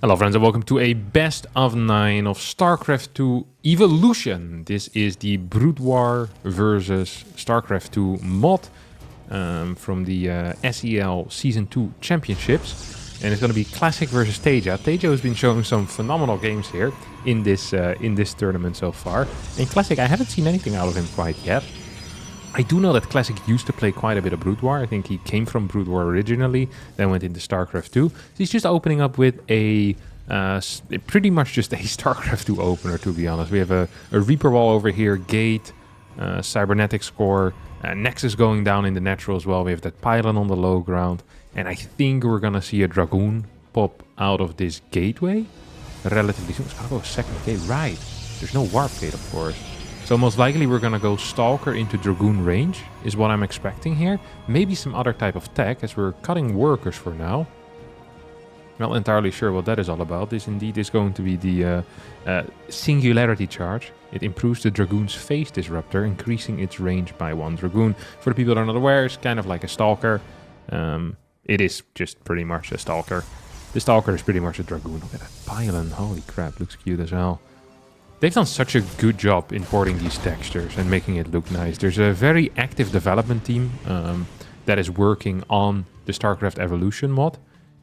Hello friends and welcome to a best of 9 of StarCraft 2 Evolution. This is the Brood War versus StarCraft 2 mod from the SEL Season 2 Championships. And it's going to be Classic versus Taeja. Taeja has been showing some phenomenal games here in this tournament so far. In Classic I haven't seen anything out of him quite yet. I do know that Classic used to play quite a bit of Brood War. I think he came from Brood War originally, then went into StarCraft 2. So he's just opening up with a pretty much just a StarCraft 2 opener, to be honest. We have a Reaper Wall over here, Gate, Cybernetics Core, Nexus going down in the natural as well. We have that Pylon on the low ground. And I think we're going to see a Dragoon pop out of this gateway relatively soon. It's going to go a second gate, right. There's no Warp Gate, of course. So most likely we're going to go Stalker into Dragoon range, is what I'm expecting here. Maybe some other type of tech, as we're cutting workers for now. Not entirely sure what that is all about. This indeed is going to be the Singularity Charge. It improves the Dragoon's phase disruptor, increasing its range by 1 Dragoon. For the people that are not aware, it's kind of like a Stalker. It is just pretty much a Stalker. The Stalker is pretty much a Dragoon. Look at that pylon, holy crap, looks cute as hell. They've done such a good job importing these textures and making it look nice. There's a very active development team that is working on the StarCraft Evolution mod.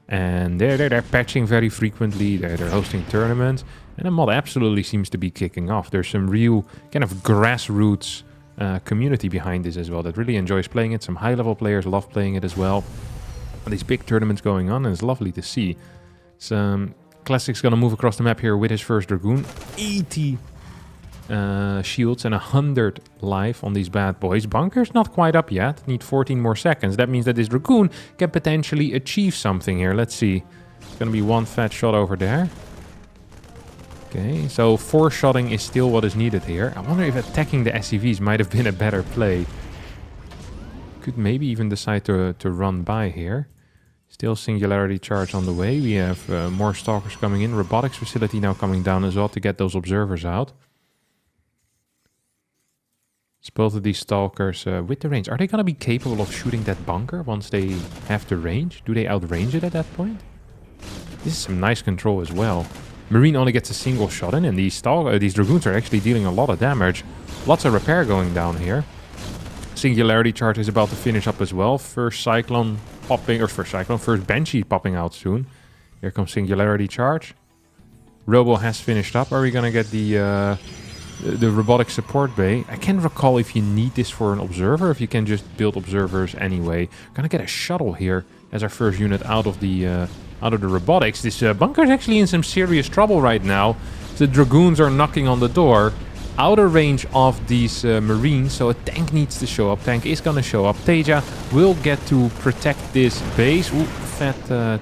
And they're patching very frequently, they're hosting tournaments. And the mod absolutely seems to be kicking off. There's some real kind of grassroots community behind this as well that really enjoys playing it. Some high-level players love playing it as well. And these big tournaments going on, and it's lovely to see. Classic's gonna move across the map here with his first Dragoon. 80 shields and 100 life on these bad boys. Bunker's not quite up yet. Need 14 more seconds. That means that this Dragoon can potentially achieve something here. Let's see. It's gonna be one fat shot over there. Okay, so 4-shotting is still what is needed here. I wonder if attacking the SCVs might have been a better play. Could maybe even decide to run by here. Still Singularity Charge on the way. We have more Stalkers coming in. Robotics Facility now coming down as well to get those observers out. It's both of these Stalkers with the range. Are they going to be capable of shooting that bunker once they have the range? Do they outrange it at that point? This is some nice control as well. Marine only gets a single shot in, and these Dragoons are actually dealing a lot of damage. Lots of repair going down here. Singularity Charge is about to finish up as well. First Cyclone popping, or first Banshee popping out soon. Here comes Singularity Charge. Robo has finished up. Are we gonna get the robotic support bay? I can't recall if you need this for an observer, if you can just build observers anyway. Gonna get a shuttle here as our first unit out of the robotics. This bunker is actually in some serious trouble right now. The Dragoons are knocking on the door. Outer range of these Marines, so a tank needs to show up. Tank is gonna show up. Taeja will get to protect this base. Ooh, fat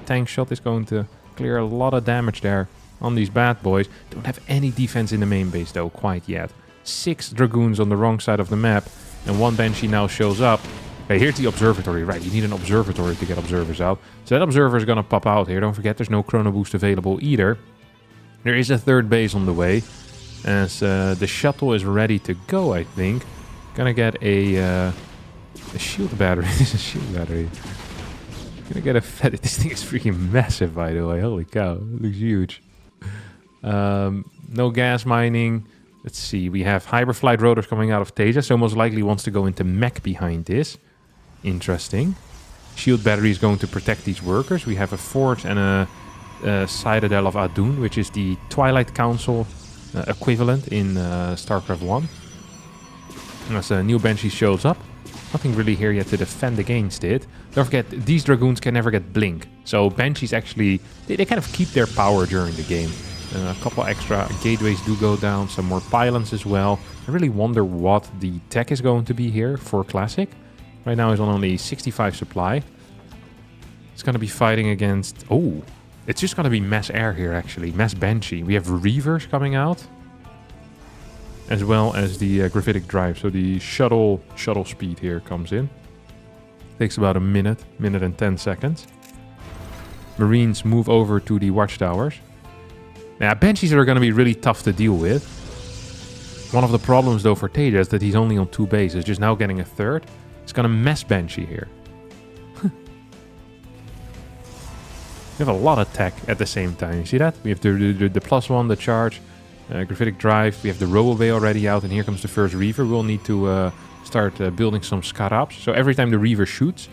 tank shot is going to clear a lot of damage there on these bad boys. Don't have any defense in the main base though, quite yet. 6 Dragoons on the wrong side of the map, and 1 Banshee now shows up. Okay, here's the observatory. Right, you need an observatory to get observers out. So that observer is gonna pop out here. Don't forget, there's no chrono boost available either. There is a 3rd base on the way. As the shuttle is ready to go, I think. Gonna get a shield battery. This is a shield battery. Gonna get a fed. This thing is freaking massive, by the way. Holy cow, it looks huge. No gas mining. Let's see. We have hyperflight rotors coming out of Taeja, so most likely wants to go into mech behind this. Interesting. Shield battery is going to protect these workers. We have a forge and a Citadel of Adun, which is the Twilight Council equivalent in StarCraft 1. As a new Banshee shows up, nothing really here yet to defend against it. Don't forget, these Dragoons can never get blink. So Banshees actually, they kind of keep their power during the game. A couple extra gateways do go down, some more pylons as well. I really wonder what the tech is going to be here for Classic. Right now he's on only 65 supply. It's going to be fighting against... Oh! It's just going to be mass air here, actually. Mass Banshee. We have Reavers coming out. As well as the Graphitic Drive. So the shuttle speed here comes in. Takes about a minute and 10 seconds. Marines move over to the watchtowers. Now, Banshees are going to be really tough to deal with. One of the problems, though, for Taeja is that he's only on 2 bases. Just now getting a 3rd. He's going to mess Banshee here. We have a lot of tech at the same time. You see that? We have the +1, the charge, gravitic drive. We have the Robo already out, and here comes the first Reaver. We'll need to start building some Scarabs. So every time the Reaver shoots,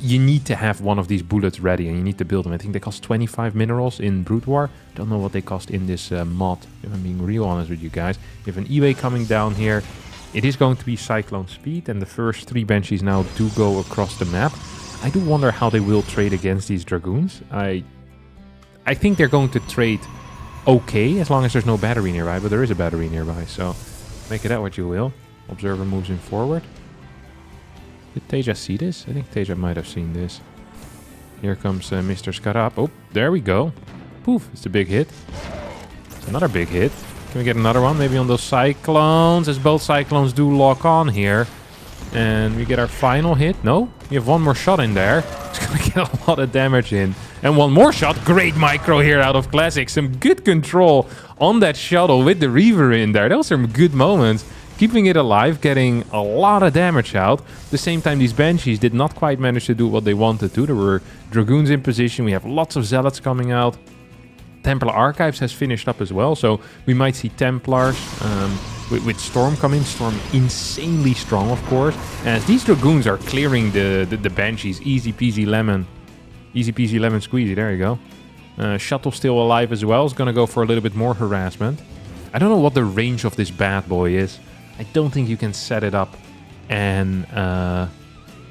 you need to have one of these bullets ready, and you need to build them. I think they cost 25 minerals in Brood War. Don't know what they cost in this mod, if I'm being real honest with you guys. We have an E-Way coming down here. It is going to be Cyclone Speed, and the first 3 Banshees now do go across the map. I do wonder how they will trade against these Dragoons. I think they're going to trade okay, as long as there's no battery nearby, but there is a battery nearby, so make it out what you will. Observer moves in forward. Did Taeja see this? I think Taeja might have seen this. Here comes Mr. Scarab. Oh, there we go. Poof, it's a big hit. Another big hit. Can we get another one? Maybe on those Cyclones, as both Cyclones do lock on here. And we get our final hit. No, we have one more shot in there. It's going to get a lot of damage in. And one more shot. Great micro here out of Classic. Some good control on that shuttle with the Reaver in there. Those are some good moments. Keeping it alive, getting a lot of damage out. At the same time, these Banshees did not quite manage to do what they wanted to. There were Dragoons in position. We have lots of Zealots coming out. Templar Archives has finished up as well. So we might see Templars with Storm coming. Storm insanely strong, of course. As these Dragoons are clearing the Banshees. Easy peasy lemon. Easy peasy lemon squeezy. There you go. Shuttle still alive as well. Is going to go for a little bit more harassment. I don't know what the range of this bad boy is. I don't think you can set it up and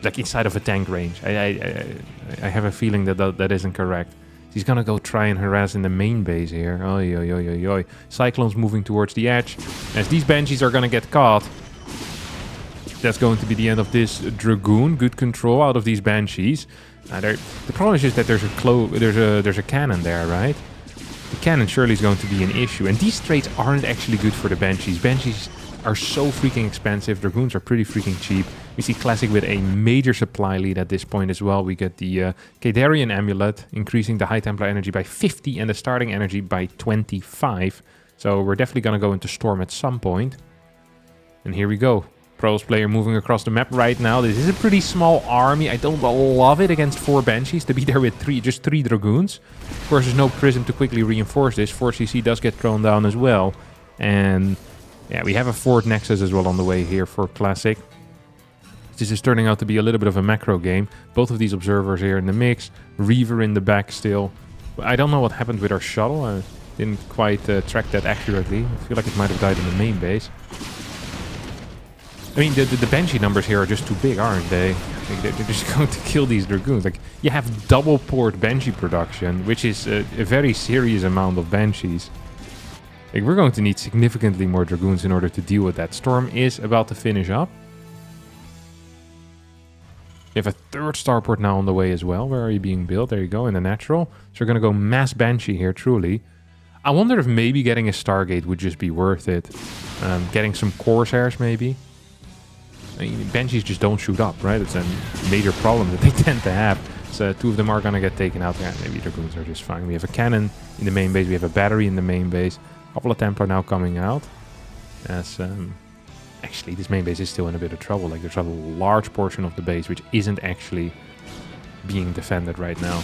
like inside of a tank range. I have a feeling that isn't correct. He's gonna go try and harass in the main base here. Oi, oi, oi, oi, oi. Cyclones moving towards the edge. As these Banshees are gonna get caught. That's going to be the end of this Dragoon. Good control out of these Banshees. The problem is just that there's a cannon there, right? The cannon surely is going to be an issue. And these trades aren't actually good for the Banshees. Banshees are so freaking expensive. Dragoons are pretty freaking cheap. We see Classic with a major supply lead at this point as well. We get the Kadarian Amulet, increasing the High Templar energy by 50 and the starting energy by 25. So we're definitely going to go into Storm at some point. And here we go. Pros player moving across the map right now. This is a pretty small army. I don't love it against 4 Banshees to be there with just 3 Dragoons. Of course, there's no Prism to quickly reinforce this. 4CC does get thrown down as well. And yeah, we have a 4th Nexus as well on the way here for Classic. This is turning out to be a little bit of a macro game. Both of these observers here in the mix. Reaver in the back still. I don't know what happened with our shuttle. I didn't quite track that accurately. I feel like it might have died in the main base. I mean, the Banshee numbers here are just too big, aren't they? Like, they're just going to kill these Dragoons. Like, you have double port Banshee production, which is a very serious amount of Banshees. Like, we're going to need significantly more Dragoons in order to deal with that. Storm is about to finish up. We have a 3rd starport now on the way as well. Where are you being built? There you go, in the natural. So we're going to go mass Banshee here, truly. I wonder if maybe getting a Stargate would just be worth it. Getting some Corsairs, maybe. I mean, Banshees just don't shoot up, right? It's a major problem that they tend to have. So 2 of them are going to get taken out. Yeah, maybe Dragoons are just fine. We have a cannon in the main base. We have a battery in the main base. A couple of Templar now coming out. As actually, this main base is still in a bit of trouble. Like, there's a large portion of the base which isn't actually being defended right now.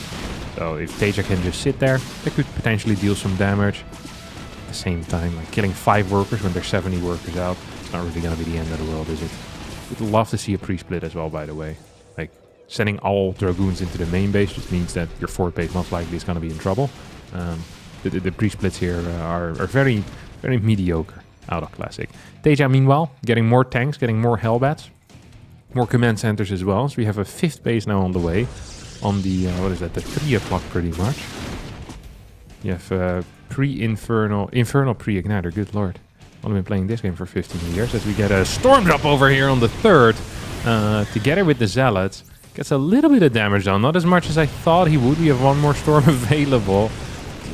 So if Taeja can just sit there, they could potentially deal some damage. At the same time, like killing 5 workers when there's 70 workers out, it's not really going to be the end of the world, is it? Would love to see a pre-split as well, by the way. Like, sending all Dragoons into the main base just means that your 4th base most likely is going to be in trouble. The pre-splits here are very, very mediocre out of Classic. Taeja, meanwhile, getting more tanks, getting more Hellbats, more command centers as well. So we have a 5th base now on the way. On the, what is that, the 3 o'clock pretty much. You have Infernal Pre-Igniter, good lord. I've been playing this game for 15 years as we get a Storm Drop over here on the 3rd. Together with the Zealots. Gets a little bit of damage done. Not as much as I thought he would. We have 1 more Storm available.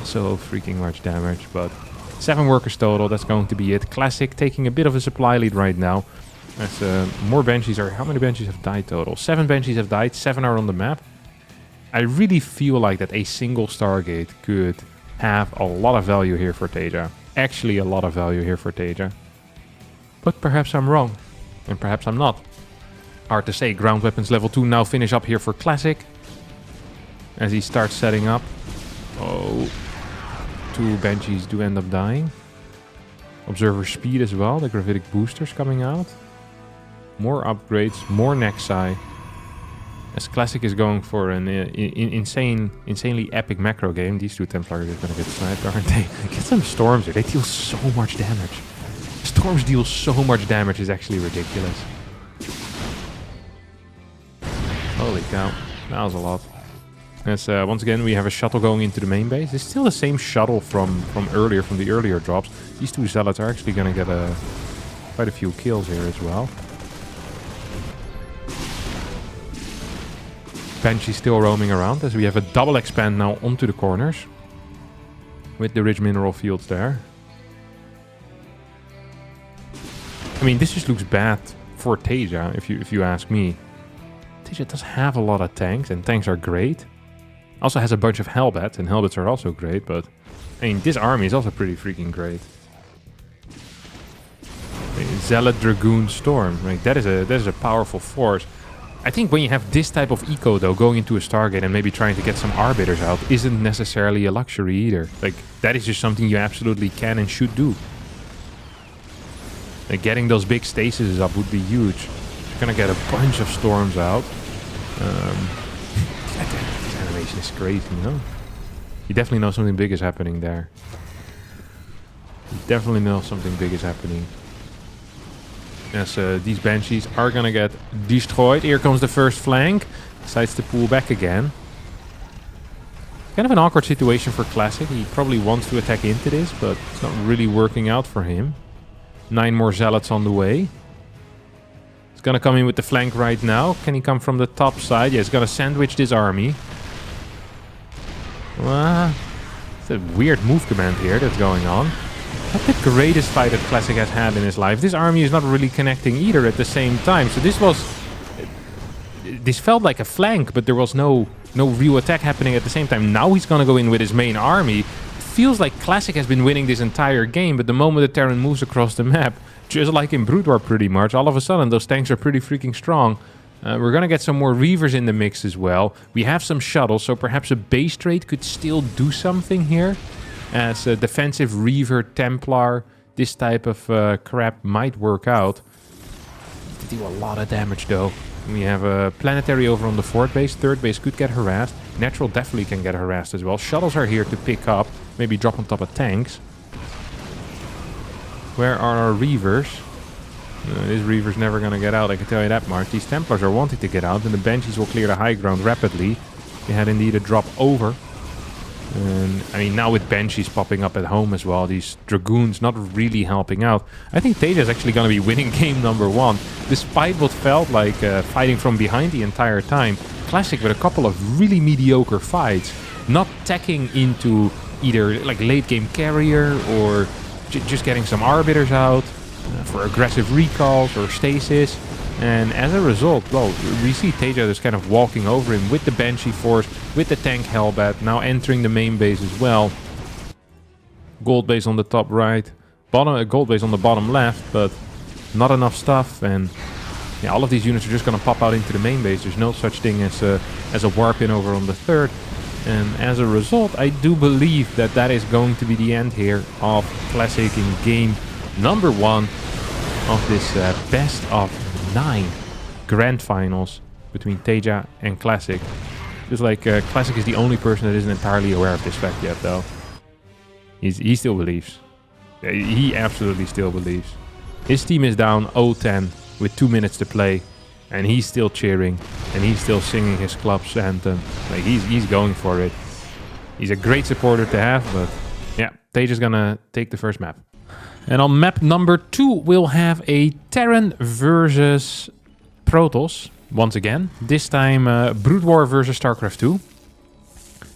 So freaking much damage. But 7 workers total. That's going to be it. Classic taking a bit of a supply lead right now. As more Banshees are... How many Banshees have died total? 7 Banshees have died. 7 are on the map. I really feel like that a single Stargate could have a lot of value here for Taeja. Actually a lot of value here for Taeja. But perhaps I'm wrong. And perhaps I'm not. Hard to say. Ground weapons level 2 now finish up here for Classic. as he starts setting up. Oh, 2 Banshees do end up dying. Observer speed as well, the gravitic boosters coming out. More upgrades, more Nexi. As Classic is going for an insanely epic macro game, these 2 Templars are going to get sniped, aren't they? Get some Storms here, they deal so much damage. Storms deal so much damage, is actually ridiculous. Holy cow, that was a lot. As once again we have a shuttle going into the main base. It's still the same shuttle from earlier, from the earlier drops. These 2 Zealots are actually going to get quite a few kills here as well. Banshee still roaming around as we have a double expand now onto the corners. With the rich mineral fields there. I mean, this just looks bad for Taeja, if you ask me. Taeja does have a lot of tanks, and tanks are great. Also has a bunch of Hellbats, and Hellbats are also great, but... I mean, this army is also pretty freaking great. Zealot, Dragoon, Storm. Like, that is a powerful force. I think when you have this type of eco, though, going into a Stargate and maybe trying to get some Arbiters out isn't necessarily a luxury either. Like, that is just something you absolutely can and should do. Like, getting those big stasis up would be huge. You're gonna get a bunch of Storms out. This animation is crazy, you know? You definitely know something big is happening there. You definitely know something big is happening. As these Banshees are gonna get destroyed. Here comes the first flank. Decides to pull back again. Kind of an awkward situation for Classic. He probably wants to attack into this, but it's not really working out for him. 9 more Zealots on the way. He's gonna come in with the flank right now. Can he come from the top side? Yeah, he's gonna sandwich this army. It's a weird move command here that's going on. Not the greatest fight that Classic has had in his life. This army is not really connecting either at the same time. So this felt like a flank, but there was no real attack happening at the same time. Now he's gonna go in with his main army. It feels like Classic has been winning this entire game, but the moment the Terran moves across the map, just like in Brood War pretty much, all of a sudden those tanks are pretty freaking strong. We're gonna get some more Reavers in the mix as well. We have some shuttles, so perhaps a base trade could still do something here. As a defensive Reaver, Templar, this type of crap might work out. They do a lot of damage though. We have a Planetary over on the 4th base. 3rd base could get harassed. Natural definitely can get harassed as well. Shuttles are here to pick up, maybe drop on top of tanks. Where are our Reavers? This Reaver's never gonna get out, I can tell you that much. These Templars are wanting to get out, and the Banshees will clear the high ground rapidly. They had indeed a drop over. And I mean, now with Banshees popping up at home as well, these Dragoons not really helping out. I think Taeja is actually going to be winning game number 1, despite what felt like fighting from behind the entire time. Classic with a couple of really mediocre fights, not tacking into either like late game carrier or just getting some Arbiters out for aggressive recalls or stasis. And as a result, well, we see Taeja just kind of walking over him with the Banshee force, with the tank Hellbat, now entering the main base as well. Gold base on the top right, gold base on the bottom left, but not enough stuff. And yeah, all of these units are just going to pop out into the main base. There's no such thing as a warp in over on the 3rd. And as a result, I do believe that that is going to be the end here of Classic in game number 1 of this best of 9 grand finals between Taeja and Classic. Just like Classic is the only person that isn't entirely aware of this fact yet, though. He still believes. He absolutely still believes. His team is down 0-10 with 2 minutes to play, and he's still cheering, and he's still singing his club's anthem. Like, he's going for it. He's a great supporter to have, but yeah, Taeja's gonna take the first map. And on map number 2, we'll have a Terran versus Protoss, once again. This time, Brood War versus StarCraft 2.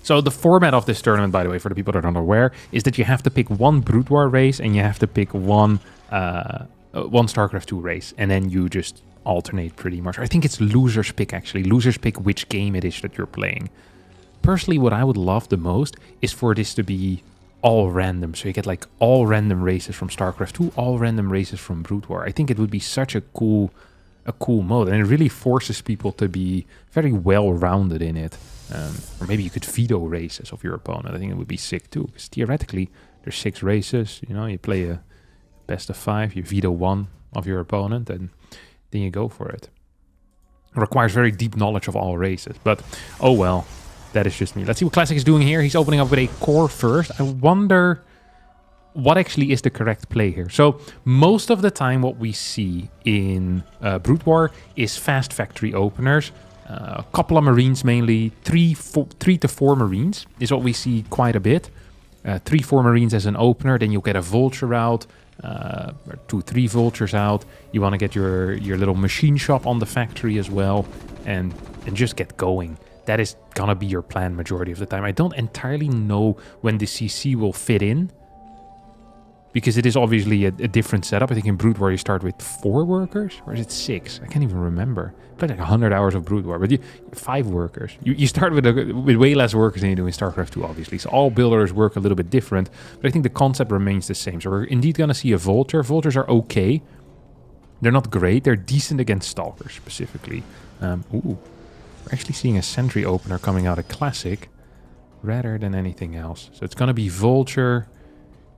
So the format of this tournament, by the way, for the people that aren't aware, is that you have to pick 1 Brood War race and you have to pick one StarCraft 2 race. And then you just alternate pretty much. I think it's losers pick, actually. Losers pick which game it is that you're playing. Personally, what I would love the most is for this to be all random. So you get like all random races from StarCraft 2, all random races from Brood War. I think it would be such a cool mode, and it really forces people to be very well-rounded in it. Or maybe you could veto races of your opponent. I think it would be sick too, because theoretically there's 6 races. You know, you play a best of 5, you veto 1 of your opponent, and then you go for it. It requires very deep knowledge of all races, but oh well, that is just me. Let's see what Classic is doing here. He's opening up with a core first. I wonder what actually is the correct play here. So most of the time what we see in Brood War is fast factory openers. A couple of Marines mainly, 3 to 4 Marines is what we see quite a bit. 3-4 Marines as an opener, then you'll get a Vulture out, 2-3 Vultures out. You want to get your little machine shop on the factory as well, and just get going. That is gonna be your plan majority of the time. I don't entirely know when the CC will fit in, because it is obviously a different setup. I think in Brood War you start with 4 workers, or is it 6? I can't even remember. I played like 100 hours of Brood War, but 5 workers. You start with way less workers than you do in StarCraft 2, obviously. So all builders work a little bit different, but I think the concept remains the same. So we're indeed going to see a Vulture. Vultures are okay. They're not great. They're decent against Stalkers, specifically. We're actually seeing a Sentry opener coming out of Classic, rather than anything else. So it's going to be Vulture,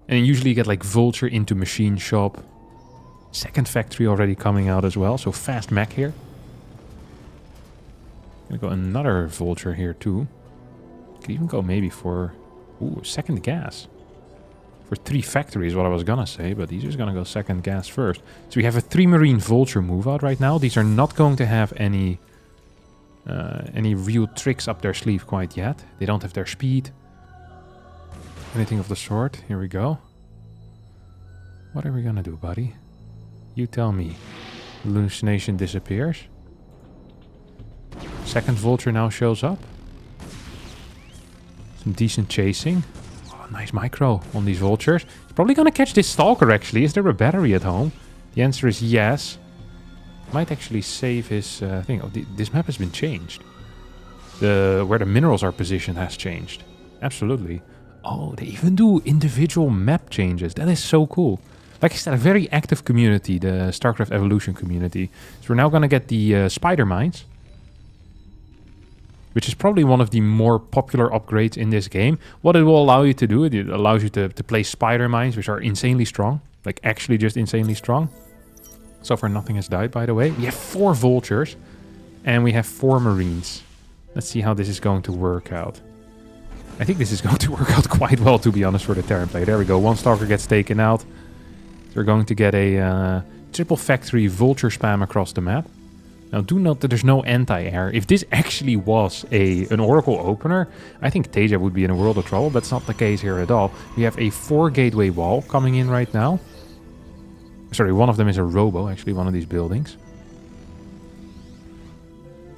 and usually you get like Vulture into Machine Shop. Second Factory already coming out as well, so fast mech here. Gonna go another Vulture here too. Could even go maybe for second gas. For 3 factories, what I was gonna say, but he's just gonna go second gas first. So we have a 3 Marine Vulture move out right now. These are not going to have any real tricks up their sleeve quite yet. They don't have their speed. Anything of the sort. Here we go. What are we gonna do, buddy? You tell me. Hallucination disappears. Second Vulture now shows up. Some decent chasing. Oh, nice micro on these Vultures. He's probably gonna catch this Stalker, actually. Is there a battery at home? The answer is yes. Might actually save his thing. Oh, this map has been changed. Where the minerals are positioned has changed. Absolutely. Oh, they even do individual map changes. That is so cool. Like I said, a very active community, the StarCraft Evolution community. So we're now going to get the Spider Mines, which is probably one of the more popular upgrades in this game. What it will allow you to do, it allows you to place Spider Mines, which are insanely strong. Like, actually just insanely strong. So far, nothing has died, by the way. We have 4 Vultures, and we have 4 Marines. Let's see how this is going to work out. I think this is going to work out quite well, to be honest, for the Terran play. There we go. 1 Stalker gets taken out. We're going to get a triple factory Vulture spam across the map. Now, do note that there's no anti-air. If this actually was an Oracle opener, I think Taeja would be in a world of trouble. That's not the case here at all. We have a 4 gateway wall coming in right now. Sorry, one of them is a robo, actually, one of these buildings.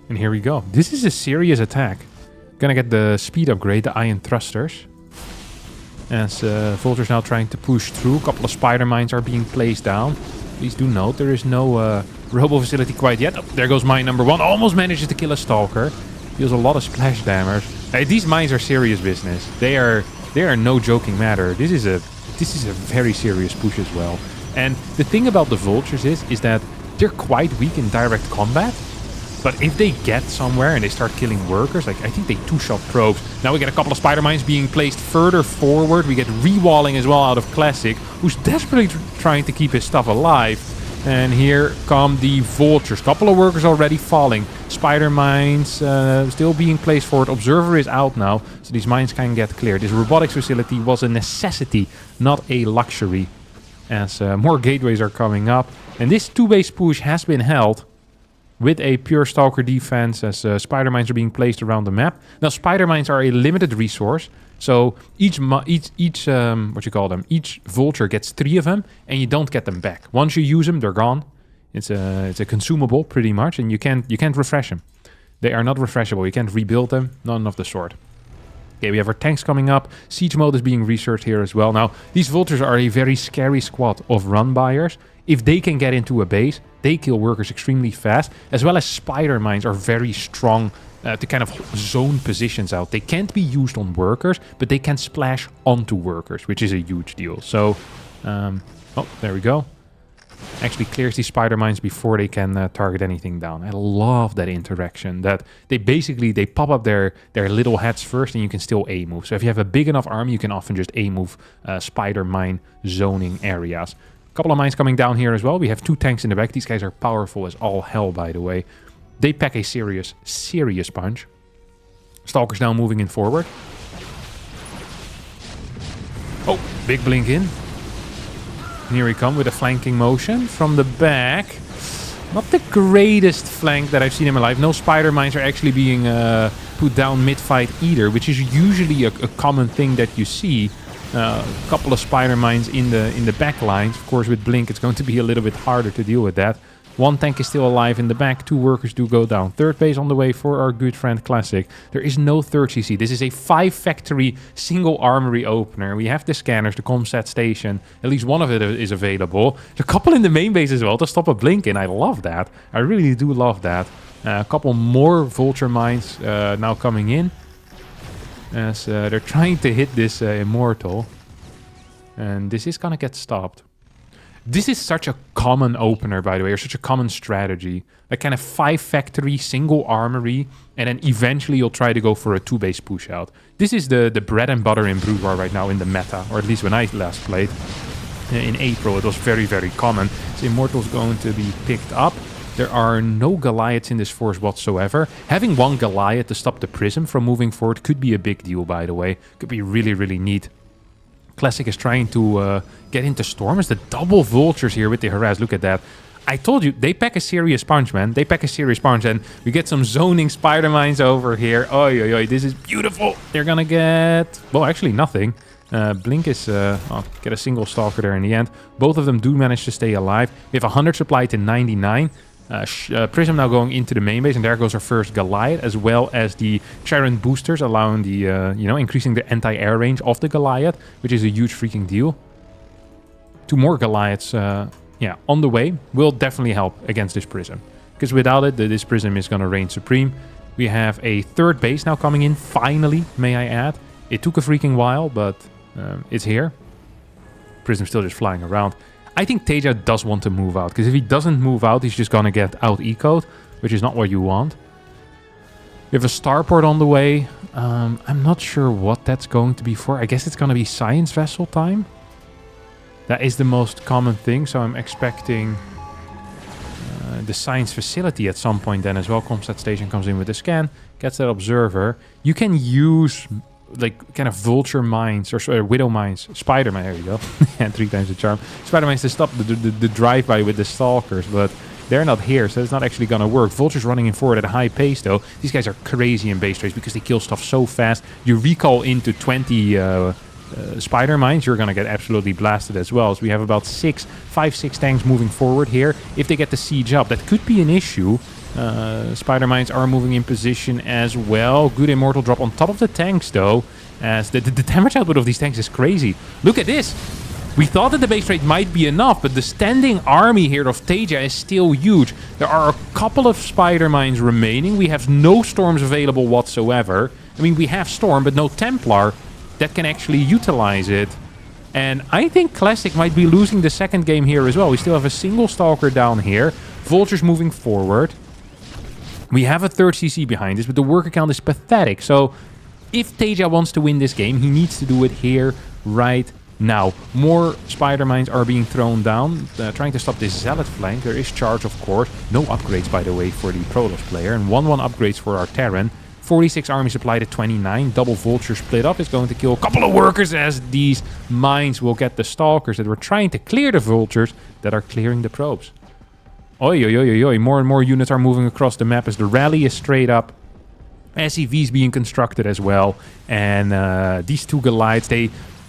And here we go. This is a serious attack. Gonna get the speed upgrade, the Iron Thrusters. As Vulture's now trying to push through. A couple of Spider Mines are being placed down. Please do note, there is no robo facility quite yet. Oh, there goes mine number 1. Almost manages to kill a Stalker. Deals a lot of splash damage. These mines are serious business. They are no joking matter. This is a very serious push as well. And the thing about the Vultures is that they're quite weak in direct combat. But if they get somewhere and they start killing workers, like I think they 2-shot probes. Now we get a couple of Spider Mines being placed further forward. We get rewalling as well out of Classic, who's desperately trying to keep his stuff alive. And here come the Vultures. Couple of workers already falling. Spider Mines still being placed forward. Observer is out now, so these mines can get cleared. This robotics facility was a necessity, not a luxury. As more gateways are coming up. And this 2-base push has been held with a pure Stalker defense as Spider Mines are being placed around the map. Now, Spider Mines are a limited resource. So each Vulture gets 3 of them, and you don't get them back. Once you use them, they're gone. It's a consumable, pretty much, and you can't refresh them. They are not refreshable. You can't rebuild them. None of the sort. Okay, we have our tanks coming up. Siege mode is being researched here as well. Now, these Vultures are a very scary squad of run buyers. If they can get into a base, they kill workers extremely fast, as well as Spider Mines are very strong to kind of zone positions out. They can't be used on workers, but they can splash onto workers, which is a huge deal. So, oh, there we go. actually clears these spider mines before they can target anything down. I love that interaction, that they pop up their little heads first and you can still A-move. So if you have a big enough army, you can often just A-move spider mine zoning areas. A couple of mines coming down here as well. We have 2 tanks in the back. These guys are powerful as all hell, by the way. They pack a serious punch. Stalkers now moving in forward. Oh, big blink in. Here we come with a flanking motion from the back. Not the greatest flank that I've seen in my life. No spider mines are actually being put down mid-fight either, which is usually a common thing that you see. A couple of spider mines in the back lines. Of course, with blink, it's going to be a little bit harder to deal with that. 1 tank is still alive in the back. 2 workers do go down. 3rd base on the way for our good friend Classic. There is no 3rd CC. This is a 5-factory single armory opener. We have the scanners, the comsat station. At least one of it is available. There's a couple in the main base as well to stop a blink in. I love that. I really do love that. A couple more vulture mines now coming in. As they're trying to hit this immortal. And this is gonna get stopped. This is such a common opener, by the way, or such a common strategy. A kind of 5-factory, single armory, and then eventually you'll try to go for a 2-base push-out. This is the bread and butter in Brood War right now in the meta, or at least when I last played. In April, it was very, very common. So Immortal's going to be picked up. There are no Goliaths in this force whatsoever. Having 1 Goliath to stop the Prism from moving forward could be a big deal, by the way. Could be really, really neat. Classic is trying to get into Storm. As the double vultures here with the harass. Look at that. I told you, they pack a serious punch, man. They pack a serious punch. And we get some zoning spider mines over here. Oi, oi, oi. This is beautiful. They're going to get... Well, actually nothing. Blink is... get a single stalker there in the end. Both of them do manage to stay alive. We have 100 supply to 99. Prism now going into the main base, and there goes our first Goliath, as well as the Charon boosters, allowing the, increasing the anti-air range of the Goliath, which is a huge freaking deal. 2 more Goliaths, on the way, will definitely help against this Prism. Because without it, this Prism is going to reign supreme. We have a 3rd base now coming in, finally, may I add. It took a freaking while, but it's here. Prism still just flying around. I think Taeja does want to move out, because if he doesn't move out, he's just going to get out-eco'd, which is not what you want. We have a starport on the way. I'm not sure what that's going to be for. I guess it's going to be science vessel time. That is the most common thing, so I'm expecting the science facility at some point then as well. Comsat station comes in with a scan, gets that observer. You can use... like kind of vulture mines or widow mines, spider mine, there you go. And 3 times the charm. Spider mines to stop the drive-by with the stalkers, but they're not here, so it's not actually gonna work. Vultures running in forward at a high pace though. These guys are crazy in base trades because they kill stuff so fast. You recall into 20 spider mines, you're gonna get absolutely blasted as well. So we have about 5-6 tanks moving forward here. If they get the siege up, that could be an issue. Spider mines are moving in position as well. Good immortal drop on top of the tanks though, as the damage output of these tanks is crazy. Look at this. We thought that the base rate might be enough, but the standing army here of Taeja is still huge. There are a couple of spider mines remaining. We have no storms available whatsoever. I mean, we have storm, but no Templar that can actually utilize it. And I think Classic might be losing the 2nd game here as well. We still have a single stalker down here. Vultures moving forward. We have a 3rd CC behind this, but the worker count is pathetic. So if Taeja wants to win this game, he needs to do it here, right now. More spider mines are being thrown down, trying to stop this Zealot flank. There is charge, of course. No upgrades, by the way, for the Protoss player. And 1-1 upgrades for our Terran. 46 army supply to 29. Double vulture split up is going to kill a couple of workers, as these mines will get the stalkers that were trying to clear the vultures that are clearing the probes. Oi, oi, oi, oi, oi. More and more units are moving across the map as the rally is straight up. SCVs being constructed as well. And these 2 Goliaths,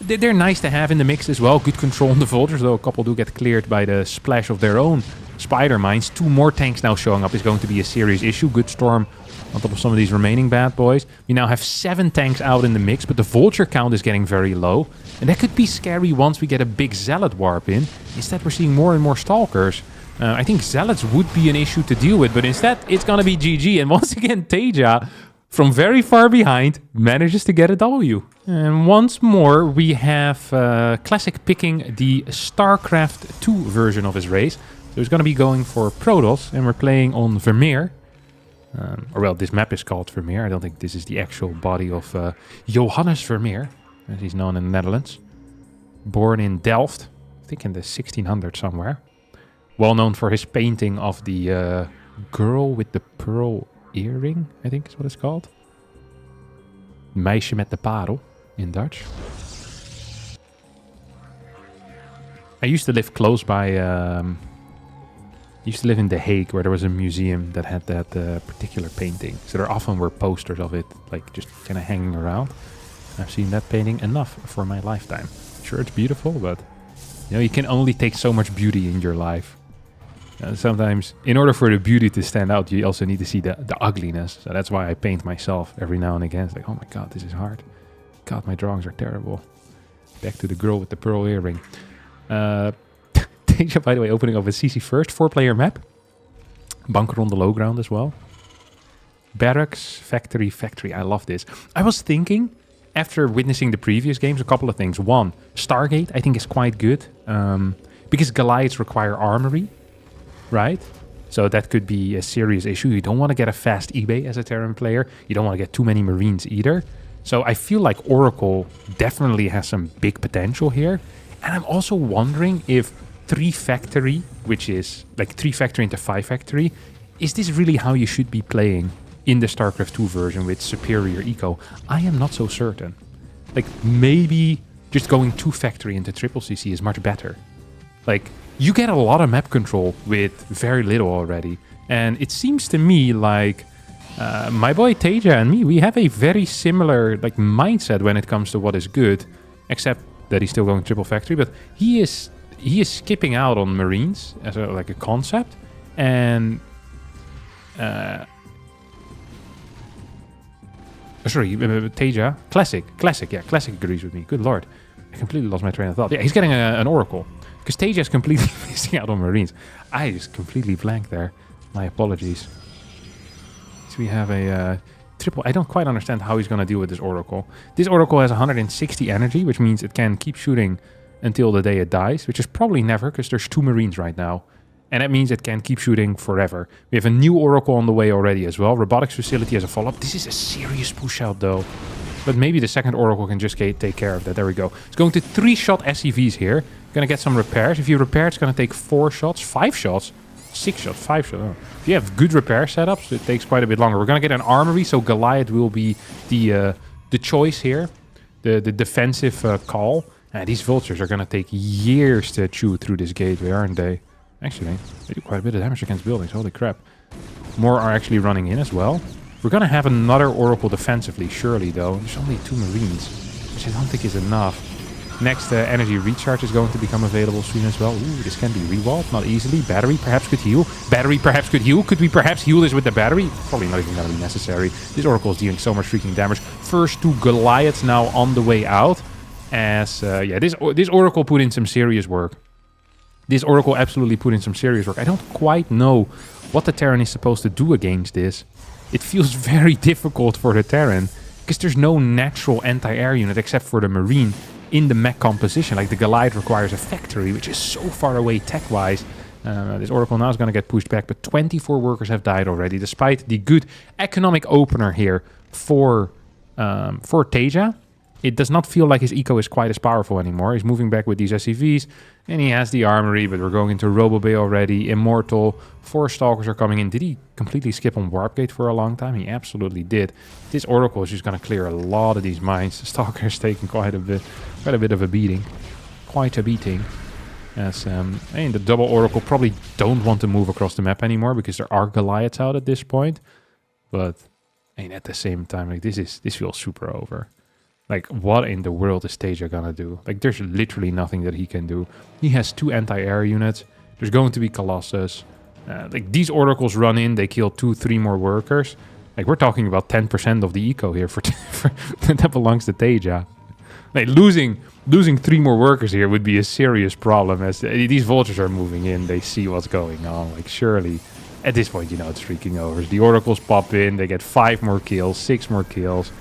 they're nice to have in the mix as well. Good control on the vultures, though a couple do get cleared by the splash of their own spider mines. 2 more tanks now showing up is going to be a serious issue. Good storm on top of some of these remaining bad boys. We now have 7 tanks out in the mix, but the vulture count is getting very low. And that could be scary once we get a big Zealot warp in. Instead, we're seeing more and more stalkers. I think Zealots would be an issue to deal with, but instead it's going to be GG. And once again, Taeja, from very far behind, manages to get a W. And once more, we have Classic picking the StarCraft 2 version of his race. So he's going to be going for Protoss, and we're playing on Vermeer. Or well, this map is called Vermeer. I don't think this is the actual body of Johannes Vermeer, as he's known in the Netherlands. Born in Delft, I think in the 1600s somewhere. Well known for his painting of the girl with the pearl earring, I think is what it's called. Meisje met de parel in Dutch. I used to live close by... used to live in The Hague, where there was a museum that had that particular painting. So there often were posters of it, like just kind of hanging around. I've seen that painting enough for my lifetime. Sure, it's beautiful, but you know, you can only take so much beauty in your life. Sometimes, in order for the beauty to stand out, you also need to see the ugliness. So that's why I paint myself every now and again. It's like, oh my god, this is hard. God, my drawings are terrible. Back to the girl with the pearl earring. Taeja, by the way, opening up a CC first 4-player map. Bunker on the low ground as well. Barracks, factory. I love this. I was thinking, after witnessing the previous games, a couple of things. One, Stargate, I think is quite good. Because Goliaths require armory, right? So that could be a serious issue. You don't want to get a fast eBay as a Terran player. You don't want to get too many Marines either. So I feel like Oracle definitely has some big potential here. And I'm also wondering if 3 factory, which is like 3 factory into 5 factory, is this really how you should be playing in the StarCraft 2 version with superior eco? I am not so certain. Like maybe just going 2 factory into triple CC is much better. Like you get a lot of map control with very little already. And it seems to me like my boy Taeja and me, we have a very similar like mindset when it comes to what is good, except that he's still going triple factory, but he is skipping out on Marines as like a concept, and sorry, Taeja, classic, yeah, classic agrees with me. Good lord, I completely lost my train of thought. Yeah, he's getting an Oracle because Taeja is completely missing out on Marines. I just completely blanked there. My apologies. So we have a triple. I don't quite understand how he's going to deal with this Oracle. This Oracle has 160 energy, which means it can keep shooting until the day it dies, which is probably never, because there's 2 Marines right now. And that means it can keep shooting forever. We have a new Oracle on the way already as well. Robotics facility as a follow-up. This is a serious push-out, though. But maybe the second Oracle can just take care of that. There we go. It's going to 3-shot SCVs here. Going to get some repairs. If you repair, it's going to take 4 shots, 5 shots. 6 shots, 5 shots. Oh. If you have good repair setups, it takes quite a bit longer. We're going to get an armory, so Goliath will be the choice here. The defensive call. These vultures are going to take years to chew through this gateway, aren't they? Actually, they do quite a bit of damage against buildings. Holy crap. More are actually running in as well. We're going to have another Oracle defensively, surely, though. There's only 2 Marines, which I don't think is enough. Next, energy recharge is going to become available soon as well. Ooh, this can be rewalled, not easily. Battery perhaps could heal. Battery perhaps could heal. Could we perhaps heal this with the battery? Probably not even going to be necessary. This Oracle is dealing so much freaking damage. First 2 Goliaths now on the way out. As, yeah, this Oracle put in some serious work. This Oracle absolutely put in some serious work. I don't quite know what the Terran is supposed to do against this. It feels very difficult for the Terran, because there's no natural anti-air unit except for the Marine in the mech composition. Like the Goliath requires a factory, which is so far away tech-wise. This Oracle now is going to get pushed back, but 24 workers have died already, despite the good economic opener here for Taeja. It does not feel like his eco is quite as powerful anymore. He's moving back with these SCVs, and he has the armory, but we're going into Robo Bay already. Immortal, 4 Stalkers are coming in. Did he completely skip on Warp Gate for a long time? He absolutely did. This Oracle is just going to clear a lot of these mines. The Stalker is taking quite a bit of a beating. Quite a beating. As the double Oracle probably don't want to move across the map anymore, because there are Goliaths out at this point. But at the same time, like this feels super over. Like, what in the world is Taeja gonna do? Like, there's literally nothing that he can do. He has 2 anti-air units. There's going to be Colossus. Like, these Oracles run in, they kill 2-3 more workers. Like, we're talking about 10% of the eco here for that belongs to Taeja. Like, losing 3 more workers here would be a serious problem, as these vultures are moving in. They see what's going on. Like, surely, at this point, it's freaking over. The Oracles pop in, they get 5 more kills, 6 more kills.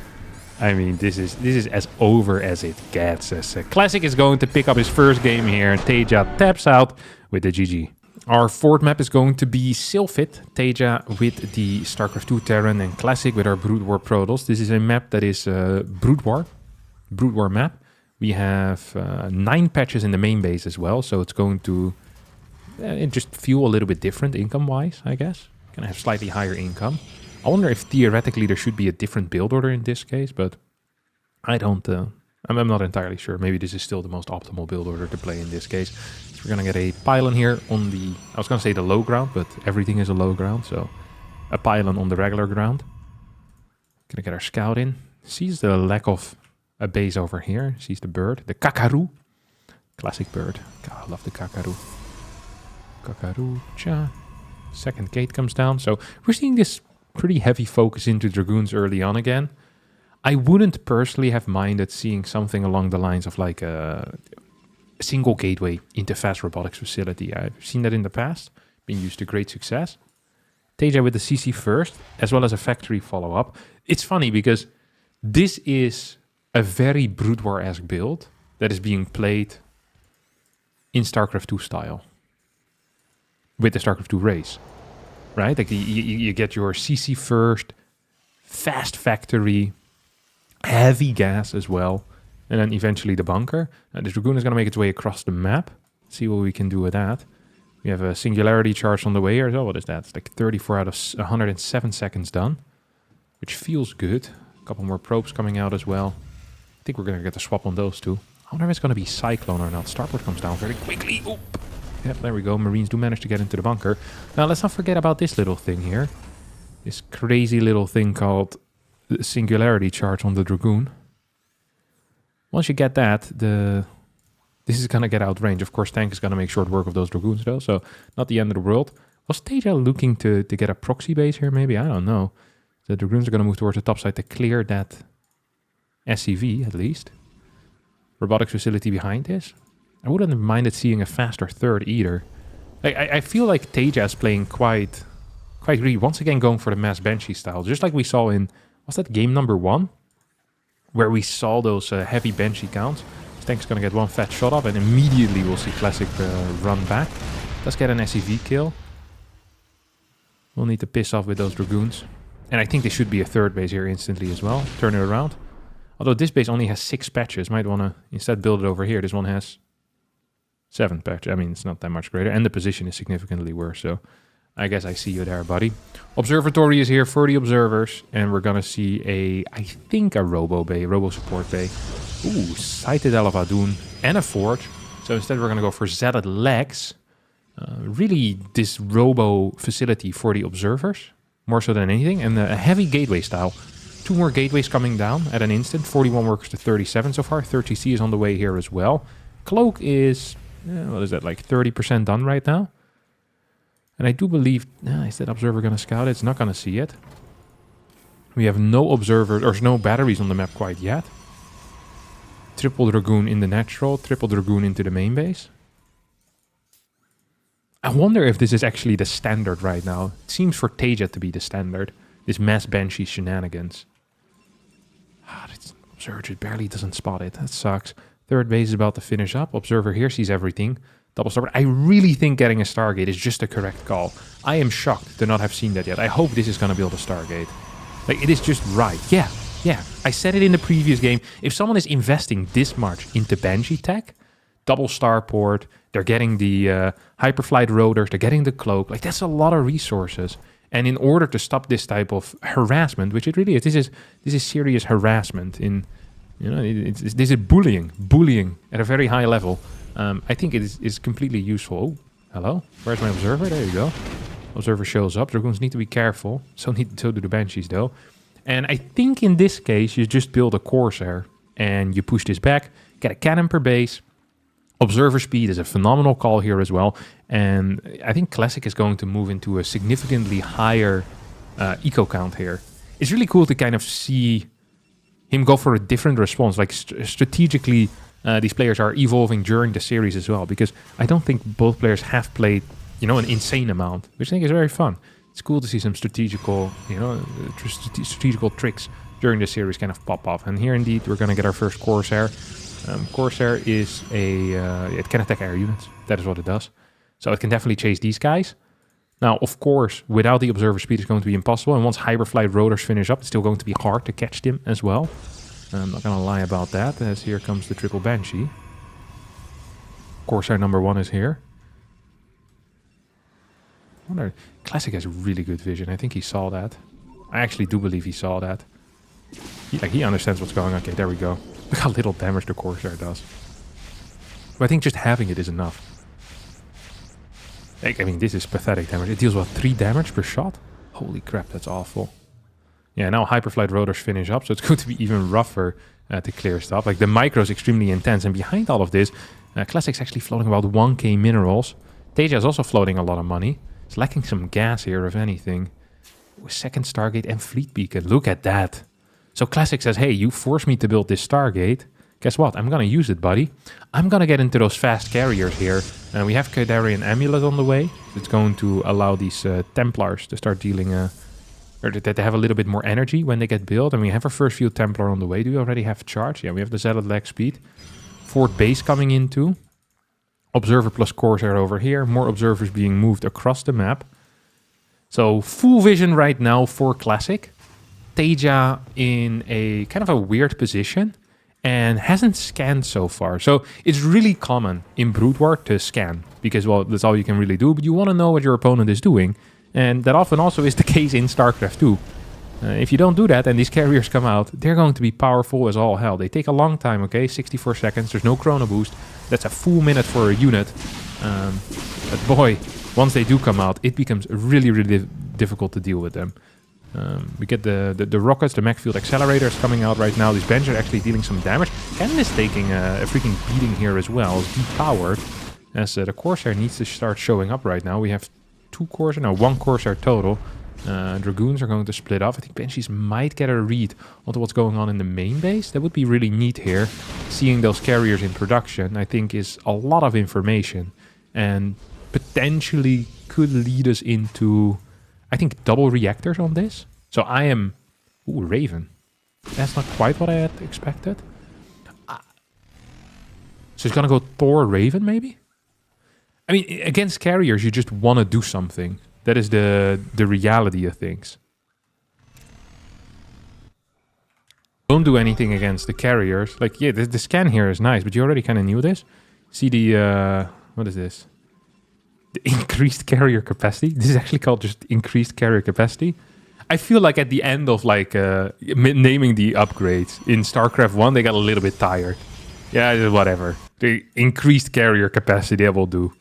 I mean, this is as over as it gets. As Classic is going to pick up his first game here, and Taeja taps out with the GG. Our fourth map is going to be Sylphid, Taeja with the StarCraft 2 Terran and Classic with our Brood War Protoss. This is a map that is Brood War map. We have 9 patches in the main base as well, so it's going to just feel a little bit different income-wise, I guess. Gonna have slightly higher income. I wonder if theoretically there should be a different build order in this case, but I don't... I'm not entirely sure. Maybe this is still the most optimal build order to play in this case. So we're going to get a pylon here on the... I was going to say the low ground, but everything is a low ground. So a pylon on the regular ground. Going to get our scout in. Sees the lack of a base over here. Sees the bird. The kakaru. Classic bird. God, I love the kakaru. Kakaru. Cha. Second gate comes down. So we're seeing this pretty heavy focus into Dragoons early on again. I wouldn't personally have minded seeing something along the lines of like a single gateway into fast robotics facility. I've seen that in the past, been used to great success. Taeja with the CC first, as well as a factory follow-up. It's funny because this is a very Brood War-esque build that is being played in StarCraft 2 style with the StarCraft 2 race, right? Like you get your CC first, fast factory, heavy gas as well, and then eventually the bunker. The Dragoon is going to make its way across the map. See what we can do with that. We have a singularity charge on the way here. So what is that? It's like 34 out of 107 seconds done, which feels good. A couple more probes coming out as well. I think we're going to get a swap on those two. I wonder if it's going to be Cyclone or not. Starport comes down very quickly. Oop. Yep, there we go. Marines do manage to get into the bunker. Now, let's not forget about this little thing here. This crazy little thing called the singularity charge on the Dragoon. Once you get that, this is going to get out range. Of course, tank is going to make short work of those Dragoons, though, so not the end of the world. Was Taeja looking to get a proxy base here, maybe? I don't know. The Dragoons are going to move towards the top side to clear that SCV, at least. Robotics facility behind this. I wouldn't have minded seeing a faster third either. I feel like Taeja is playing quite greedy. Once again, going for the mass Banshee style. Just like we saw in, was that game number 1? Where we saw those heavy Banshee counts. This tank's going to get one fat shot up and immediately we'll see Classic run back. Let's get an SCV kill. We'll need to piss off with those Dragoons. And I think there should be a third base here instantly as well. Turn it around. Although this base only has 6 patches. Might want to instead build it over here. This one has 7 patches. I mean, it's not that much greater. And the position is significantly worse. So I guess I see you there, buddy. Observatory is here for the observers. And we're going to see I think a robo bay, robo support bay. Ooh, Citadel of Adun and a forge. So instead we're going to go for Zealot legs. Really this robo facility for the observers. More so than anything. And a heavy gateway style. 2 more gateways coming down at an instant. 41 workers to 37 so far. 30C is on the way here as well. Cloak is, what is that, like 30% done right now? And I do believe, is that observer going to scout it? It's not going to see it. We have no observers, or no batteries on the map quite yet. Triple Dragoon in the natural, triple Dragoon into the main base. I wonder if this is actually the standard right now. It seems for Taeja to be the standard. This mass Banshee shenanigans. This observer just barely doesn't spot it. That sucks. Third base is about to finish up. Observer here sees everything. Double starboard. I really think getting a Stargate is just a correct call. I am shocked to not have seen that yet. I hope this is going to build a Stargate. Like, it is just right. Yeah. I said it in the previous game. If someone is investing this much into Banshee tech, double starport, they're getting the hyperflight rotors, they're getting the cloak. Like, that's a lot of resources. And in order to stop this type of harassment, which it really is, this is serious harassment. This is bullying at a very high level. I think it is completely useful. Oh, hello, where's my observer? There you go. Observer shows up. Dragoons need to be careful. So do the Banshees though. And I think in this case, you just build a Corsair and you push this back, get a cannon per base. Observer speed is a phenomenal call here as well. And I think Classic is going to move into a significantly higher eco count here. It's really cool to kind of see him go for a different response. Like strategically, these players are evolving during the series as well. Because I don't think both players have played, an insane amount. Which I think is very fun. It's cool to see some strategical tricks during the series kind of pop off. And here indeed, we're going to get our first Corsair. Corsair is it can attack air units. That is what it does. So it can definitely chase these guys. Now, of course, without the observer speed, it's going to be impossible. And once Hyperflight rotors finish up, it's still going to be hard to catch them as well. I'm not going to lie about that, as here comes the triple Banshee. Corsair number 1 is here. Classic has really good vision. I think he saw that. I actually do believe he saw that. He understands what's going on. Okay, there we go. Look how little damage the Corsair does. But I think just having it is enough. I mean, this is pathetic damage. It deals, what, 3 damage per shot? Holy crap, that's awful. Yeah, now Hyperflight rotors finish up, so it's going to be even rougher to clear stuff. Like, the micro is extremely intense, and behind all of this, Classic's actually floating about 1k minerals. Taeja is also floating a lot of money. It's lacking some gas here, if anything. Ooh, second Stargate and Fleet Beacon. Look at that. So Classic says, hey, you forced me to build this Stargate. Guess what? I'm going to use it, buddy. I'm going to get into those fast carriers here. And we have Kaidarian Amulet on the way. It's going to allow these Templars to start dealing... or that they have a little bit more energy when they get built. And we have our first few Templar on the way. Do we already have charge? Yeah, we have the Zealot leg speed. Fort base coming in too. Observer plus Corsair over here. More observers being moved across the map. So full vision right now for Classic. Taeja in a kind of a weird position and hasn't scanned so far. So it's really common in Brood War to scan because, well, that's all you can really do. But you want to know what your opponent is doing. And that often also is the case in StarCraft 2. If you don't do that and these carriers come out, they're going to be powerful as all hell. They take a long time, okay? 64 seconds. There's no chrono boost. That's a full minute for a unit. But boy, once they do come out, it becomes really, really difficult to deal with them. We get the rockets, the Mech Field Accelerators coming out right now. These benches are actually dealing some damage. Cannon is taking a freaking beating here as well. It's depowered. As the Corsair needs to start showing up right now. We have 2 Corsair, no, 1 Corsair total. Dragoons are going to split off. I think Banshees might get a read onto what's going on in the main base. That would be really neat here. Seeing those carriers in production, I think, is a lot of information. And potentially could lead us into, I think, double reactors on this. So I am... Ooh, Raven. That's not quite what I had expected. So he's going to go Thor Raven, maybe? I mean, against carriers, you just want to do something. That is the reality of things. Don't do anything against the carriers. Like, yeah, the scan here is nice, but you already kind of knew this. See the, what is this? The increased carrier capacity. This is actually called just increased carrier capacity. I feel like at the end of, like, naming the upgrades in StarCraft 1, they got a little bit tired. Yeah, whatever. The increased carrier capacity, that will do.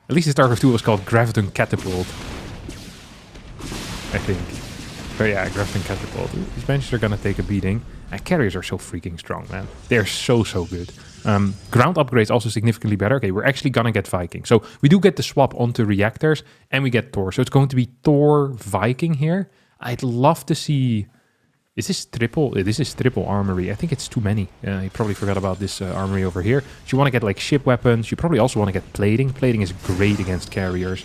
At least in StarCraft 2 was called Graviton Catapult. I think. But yeah, Graviton Catapult. These benches are gonna take a beating. And carriers are so freaking strong, man. They're so good. Ground upgrades also significantly better. Okay, we're actually gonna get Viking. So we do get the swap onto reactors and we get Thor. So it's going to be Thor Viking here. I'd love to see... Is this triple? This is triple armory. I think it's too many. You probably forgot about this armory over here. So you want to get like ship weapons. You probably also want to get plating. Plating is great against carriers.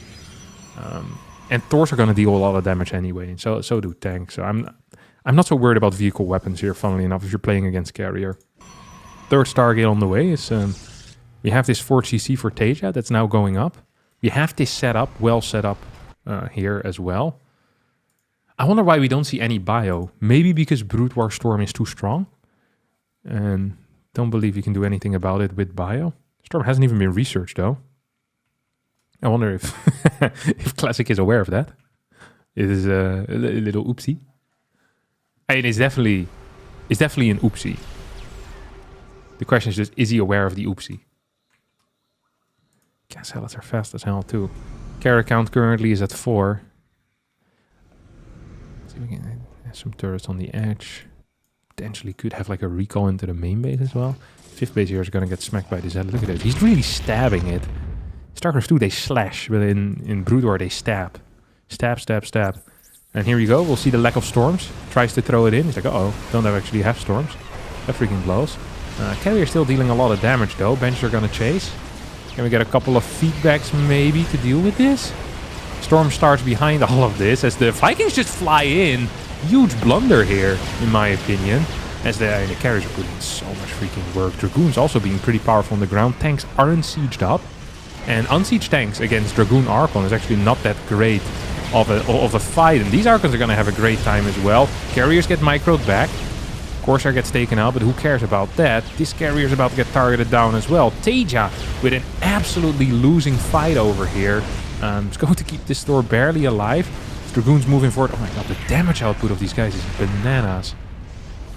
And Thors are going to deal a lot of damage anyway. And so do tanks. So I'm not so worried about vehicle weapons here, funnily enough, if you're playing against carrier. Third Stargate on the way is... we have this 4CC for Taeja that's now going up. We have this setup, well set up here as well. I wonder why we don't see any bio. Maybe because Brood War Storm is too strong. And don't believe you can do anything about it with bio. Storm hasn't even been researched though. I wonder if if Classic is aware of that. It is a little oopsie. I mean, it's definitely an oopsie. The question is just, is he aware of the oopsie? Gas helmets are fast as hell too. Carrier count currently is at 4. We can have some turrets on the edge. Potentially could have like a recall into the main base as well. 5th base here is going to get smacked by the Zealot. Look at it. He's really stabbing it. StarCraft 2, they slash, but in Brood War, they stab. Stab, stab, stab. And here you go. We'll see the lack of storms. Tries to throw it in. He's like, uh-oh, don't actually have storms. That freaking blows. Carrier still dealing a lot of damage though. Benches are going to chase. Can we get a couple of feedbacks maybe to deal with this? Storm starts behind all of this as the Vikings just fly in. Huge blunder here, in my opinion. As the carriers are putting in so much freaking work. Dragoons also being pretty powerful on the ground. Tanks aren't sieged up. And Unsiege tanks against Dragoon Archon is actually not that great of a fight. And these Archons are going to have a great time as well. Carriers get microed back. Corsair gets taken out, but who cares about that? This carrier is about to get targeted down as well. Taeja with an absolutely losing fight over here. It's going to keep this store barely alive. Dragoon's moving forward. Oh my god, the damage output of these guys is bananas.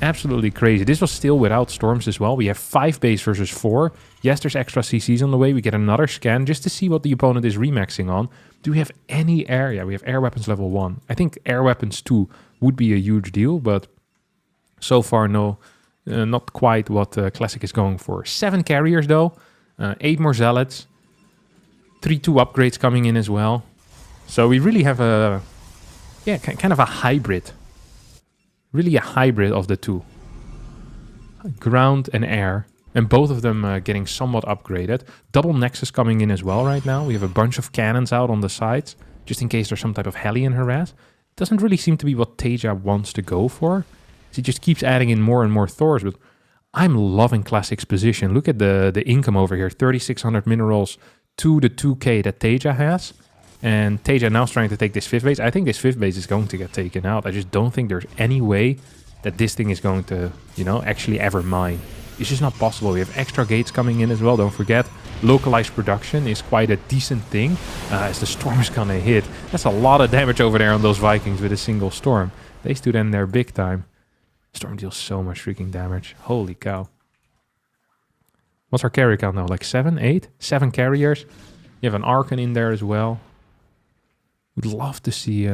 Absolutely crazy. This was still without storms as well. We have 5 base versus 4. Yes, there's extra CCs on the way. We get another scan just to see what the opponent is remaxing on. Do we have any air? Yeah, we have air weapons level 1. I think air weapons 2 would be a huge deal, but so far, no. Not quite what Classic is going for. 7 carriers though. 8 more zealots. 3-2 upgrades coming in as well. So we really have a... yeah, kind of a hybrid. Really a hybrid of the two. Ground and air. And both of them getting somewhat upgraded. Double Nexus coming in as well right now. We have a bunch of cannons out on the sides. Just in case there's some type of Hellion harass. Doesn't really seem to be what Taeja wants to go for. He just keeps adding in more and more Thors. But I'm loving Classic's position. Look at the income over here. 3,600 minerals to the 2k that Taeja has. And Taeja now is trying to take this 5th base. I think this 5th base is going to get taken out. I just don't think there's any way that this thing is going to, you know, actually ever mine. It's just not possible. We have extra gates coming in as well. Don't forget, localized production is quite a decent thing. As the storm is going to hit. That's a lot of damage over there on those Vikings with a single storm. They stood in there big time. Storm deals so much freaking damage. Holy cow. What's our carrier count now? Like 7, 8? 7 carriers. You have an Archon in there as well. Would love to see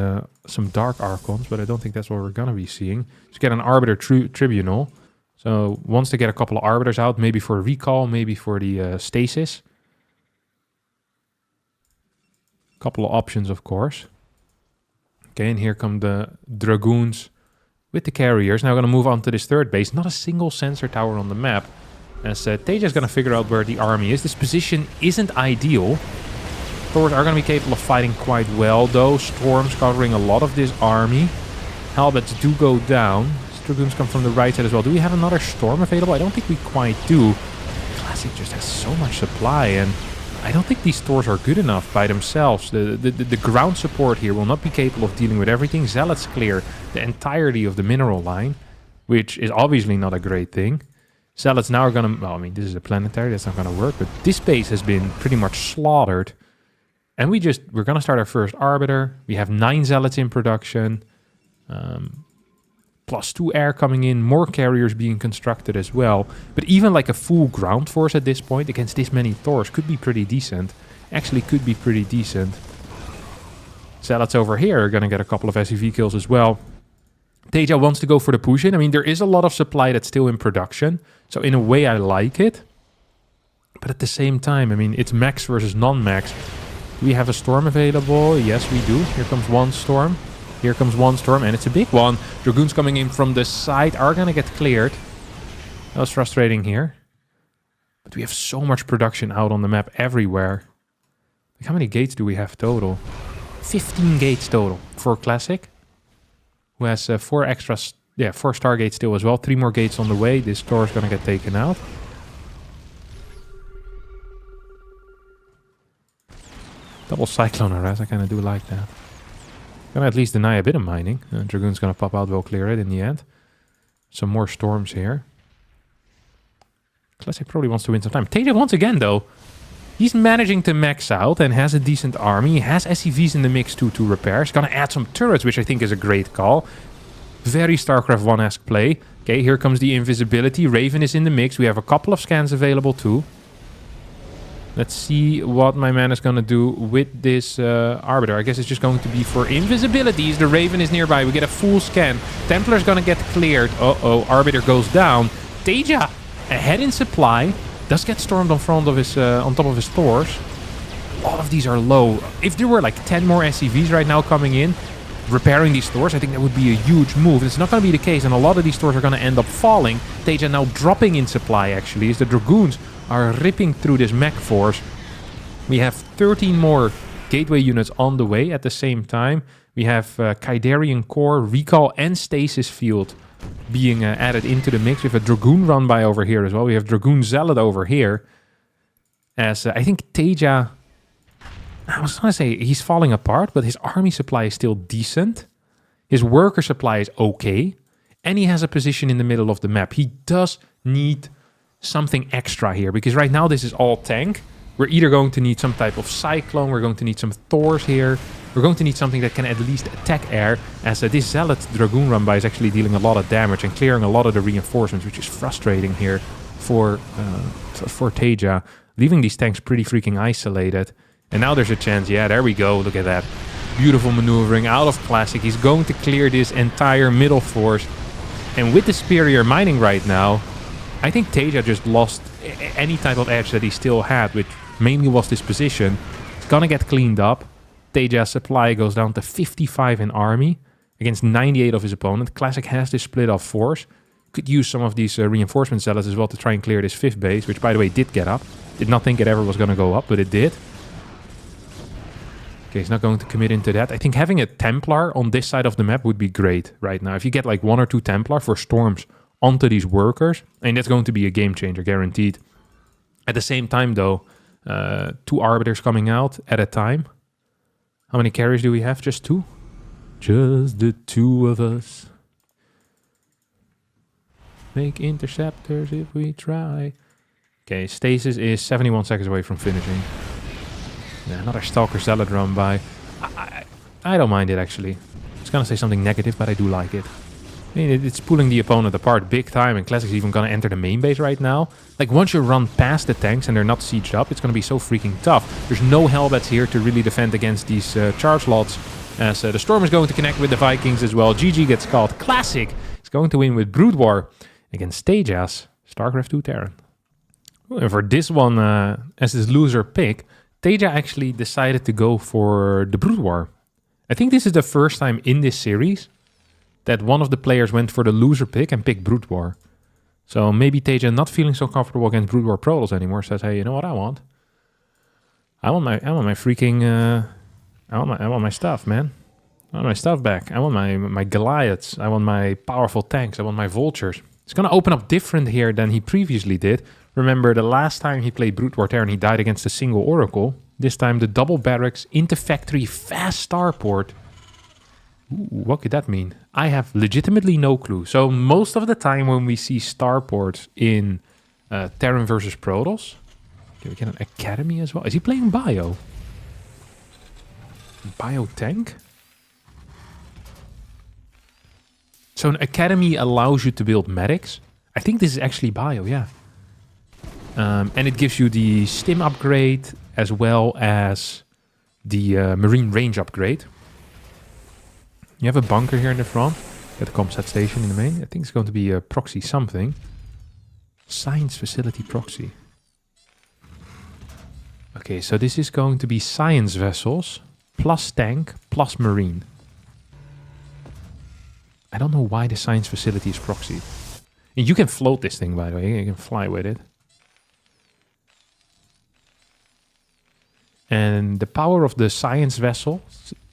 some Dark Archons, but I don't think that's what we're going to be seeing. Just get an Arbiter Tribunal. So wants to get a couple of Arbiters out, maybe for a recall, maybe for the Stasis. Couple of options, of course. Okay, and here come the Dragoons with the carriers. Now we're going to move on to this 3rd base. Not a single sensor tower on the map. As Taeja is going to figure out where the army is. This position isn't ideal. Thors are going to be capable of fighting quite well, though. Storms covering a lot of this army. Halberds do go down. Dragoons come from the right side as well. Do we have another storm available? I don't think we quite do. Classic just has so much supply, and I don't think these Thors are good enough by themselves. The ground support here will not be capable of dealing with everything. Zealots clear the entirety of the mineral line, which is obviously not a great thing. Zealots now are going to... well, I mean, this is a planetary. That's not going to work. But this base has been pretty much slaughtered. And we're going to start our first Arbiter. We have 9 Zealots in production. +2 air coming in. More carriers being constructed as well. But even like a full ground force at this point against this many Thors could be pretty decent. Actually could be pretty decent. Zealots over here are going to get a couple of SCV kills as well. Taeja wants to go for the push-in. I mean, there is a lot of supply that's still in production. So in a way, I like it. But at the same time, I mean, it's max versus non-max. Do we have a storm available? Yes, we do. Here comes one storm. Here comes one storm, and it's a big one. Dragoons coming in from the side are going to get cleared. That was frustrating here. But we have so much production out on the map everywhere. Like, how many gates do we have total? 15 gates total for Classic. Who has 4 extra... yeah, 4 Stargates still as well. 3 more gates on the way. This store is going to get taken out. Double Cyclone Harass. I kind of do like that. Gonna at least deny a bit of mining. Dragoon's gonna pop out, we'll clear it in the end. Some more storms here. Classic probably wants to win some time. Taeja once again though. He's managing to max out and has a decent army. He has SCVs in the mix too to repair. He's gonna add some turrets, which I think is a great call. Very StarCraft 1-esque play. Okay, here comes the invisibility. Raven is in the mix. We have a couple of scans available too. Let's see what my man is going to do with this Arbiter. I guess it's just going to be for invisibilities. The Raven is nearby. We get a full scan. Templar's going to get cleared. Uh-oh, Arbiter goes down. Taeja, ahead in supply. Does get stormed on front of his, on top of his Thors. A lot of these are low. If there were like 10 more SCVs right now coming in, repairing these Thors, I think that would be a huge move. It's not going to be the case, and a lot of these Thors are going to end up falling. Taeja now dropping in supply, actually, as the Dragoons are ripping through this mech force. We have 13 more gateway units on the way at the same time. We have Kaidarian Core, Recall, and Stasis Field being added into the mix. We have a Dragoon run by over here as well. We have Dragoon Zealot over here. As I think Taeja I was going to say he's falling apart, but his army supply is still decent. His worker supply is okay. And he has a position in the middle of the map. He does need something extra here, because right now this is all tank. We're either going to need some type of Cyclone, we're going to need some Thors here. We're going to need something that can at least attack air, as this Zealot Dragoon run by is actually dealing a lot of damage and clearing a lot of the reinforcements, which is frustrating here for Taeja, leaving these tanks pretty freaking isolated. And now there's a chance. Yeah, there we go. Look at that. Beautiful maneuvering out of Classic. He's going to clear this entire middle force. And with the superior mining right now, I think Taeja just lost any type of edge that he still had, which mainly was this position. It's gonna get cleaned up. Taeja's supply goes down to 55 in army against 98 of his opponent. Classic has this split off force. Could use some of these reinforcement zealots as well to try and clear this 5th base, which by the way did get up. Did not think it ever was gonna go up, but it did. Okay, he's not going to commit into that. I think having a Templar on this side of the map would be great right now. If you get like 1 or 2 Templar for storms onto these workers, and that's going to be a game changer, guaranteed. At the same time, though, 2 Arbiters coming out at a time. How many carries do we have? Just 2? Just the 2 of us. Make interceptors if we try. Okay, Stasis is 71 seconds away from finishing. Yeah, another Stalker Zealot run by. I don't mind it, actually. I was gonna say something negative, but I do like it. I mean, it's pulling the opponent apart big time, and Classic's even gonna enter the main base right now. Like, once you run past the tanks and they're not sieged up, it's gonna be so freaking tough. There's no Hellbats here to really defend against these charge lots, as the Storm is going to connect with the Vikings as well. GG gets called. Classic is going to win with Brood War against Taeja's StarCraft 2 Terran. And for this one, as this loser pick, Taeja actually decided to go for the Brood War. I think this is the first time in this series that one of the players went for the loser pick and picked Brood War. So maybe Taeja, not feeling so comfortable against Brood War Protoss anymore, says, hey, you know what I want? I want my freaking I want my stuff, man. I want my stuff back. I want my Goliaths. I want my powerful tanks. I want my Vultures. It's gonna open up different here than he previously did. Remember, the last time he played Brood War Terran, he died against a single Oracle. This time, the double barracks into factory fast starport. Ooh, what could that mean? I have legitimately no clue. So most of the time when we see starports in Terran versus Protoss, okay, we get an Academy as well. Is he playing Bio? Bio tank? So an Academy allows you to build medics. I think this is actually Bio, yeah. And it gives you the stim upgrade as well as the marine range upgrade. You have a bunker here in the front. Got a comsat station in the main. I think it's going to be a proxy something. Science facility proxy. Okay, so this is going to be science vessels plus tank plus marine. I don't know why the science facility is proxy. And you can float this thing, by the way. You can fly with it. And the power of the science vessel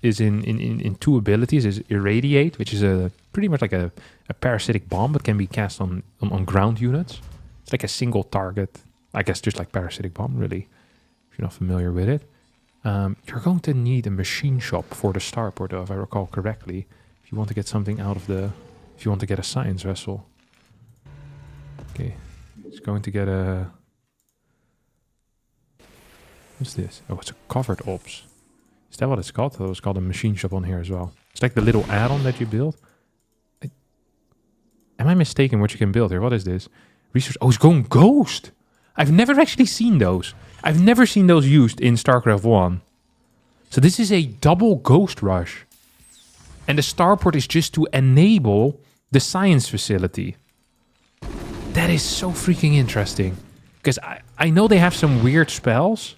is in 2 abilities. Is Irradiate, which is pretty much like a parasitic bomb, but can be cast on ground units. It's like a single target. I guess just like parasitic bomb, really, if you're not familiar with it. You're going to need a machine shop for the starport, though, if I recall correctly. If you want to get something out of the... If you want to get a science vessel. Okay. It's going to get a... What's this? Oh, it's a covered ops. Is that what it's called? I thought it was called a machine shop on here as well. It's like the little add-on that you build. Am I mistaken what you can build here? What is this? Research. Oh, it's going ghost. I've never actually seen those. I've never seen those used in StarCraft 1. So this is a double ghost rush. And the starport is just to enable the science facility. That is so freaking interesting. Because I know they have some weird spells.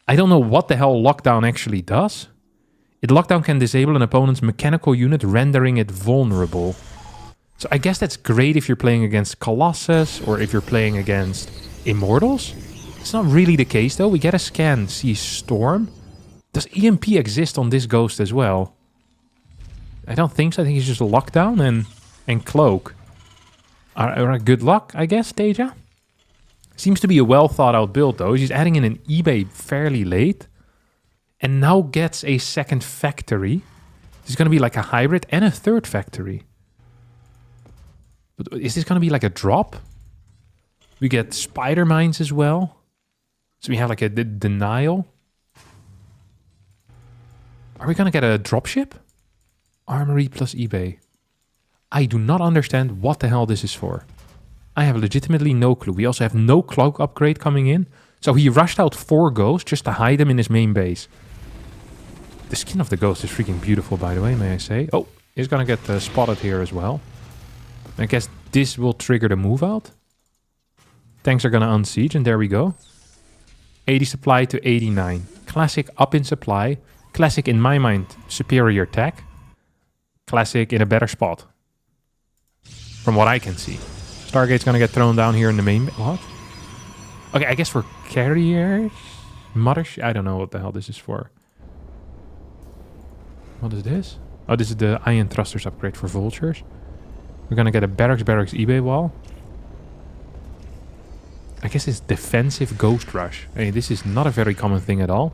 I don't know what the hell lockdown actually does. Lockdown can disable an opponent's mechanical unit, rendering it vulnerable. So I guess that's great if you're playing against Colossus or if you're playing against Immortals. It's not really the case though. We get a scan, see Storm. Does EMP exist on this ghost as well? I don't think so. I think it's just a lockdown and cloak. Alright, good luck, I guess, Taeja. Seems to be a well thought out build though. She's adding in an eBay fairly late. And now gets a second factory. This is going to be like a hybrid and a third factory. But is this going to be like a drop? We get spider mines as well. So we have like a denial. Are we going to get a dropship? Armory plus eBay. I do not understand what the hell this is for. I have legitimately no clue. We also have no cloak upgrade coming in. So he rushed out 4 ghosts just to hide them in his main base. The skin of the ghost is freaking beautiful, by the way, may I say. Oh, he's going to get spotted here as well. I guess this will trigger the move out. Tanks are going to unsiege, and there we go. 80 supply to 89. Classic up in supply. Classic, in my mind, superior tech. Classic in a better spot. From what I can see. Stargate's going to get thrown down here in the main... What? Okay, I guess for carriers? I don't know what the hell this is for. What is this? Oh, this is the iron thrusters upgrade for vultures. We're going to get a barracks eBay wall. I guess it's defensive ghost rush. Hey, this is not a very common thing at all.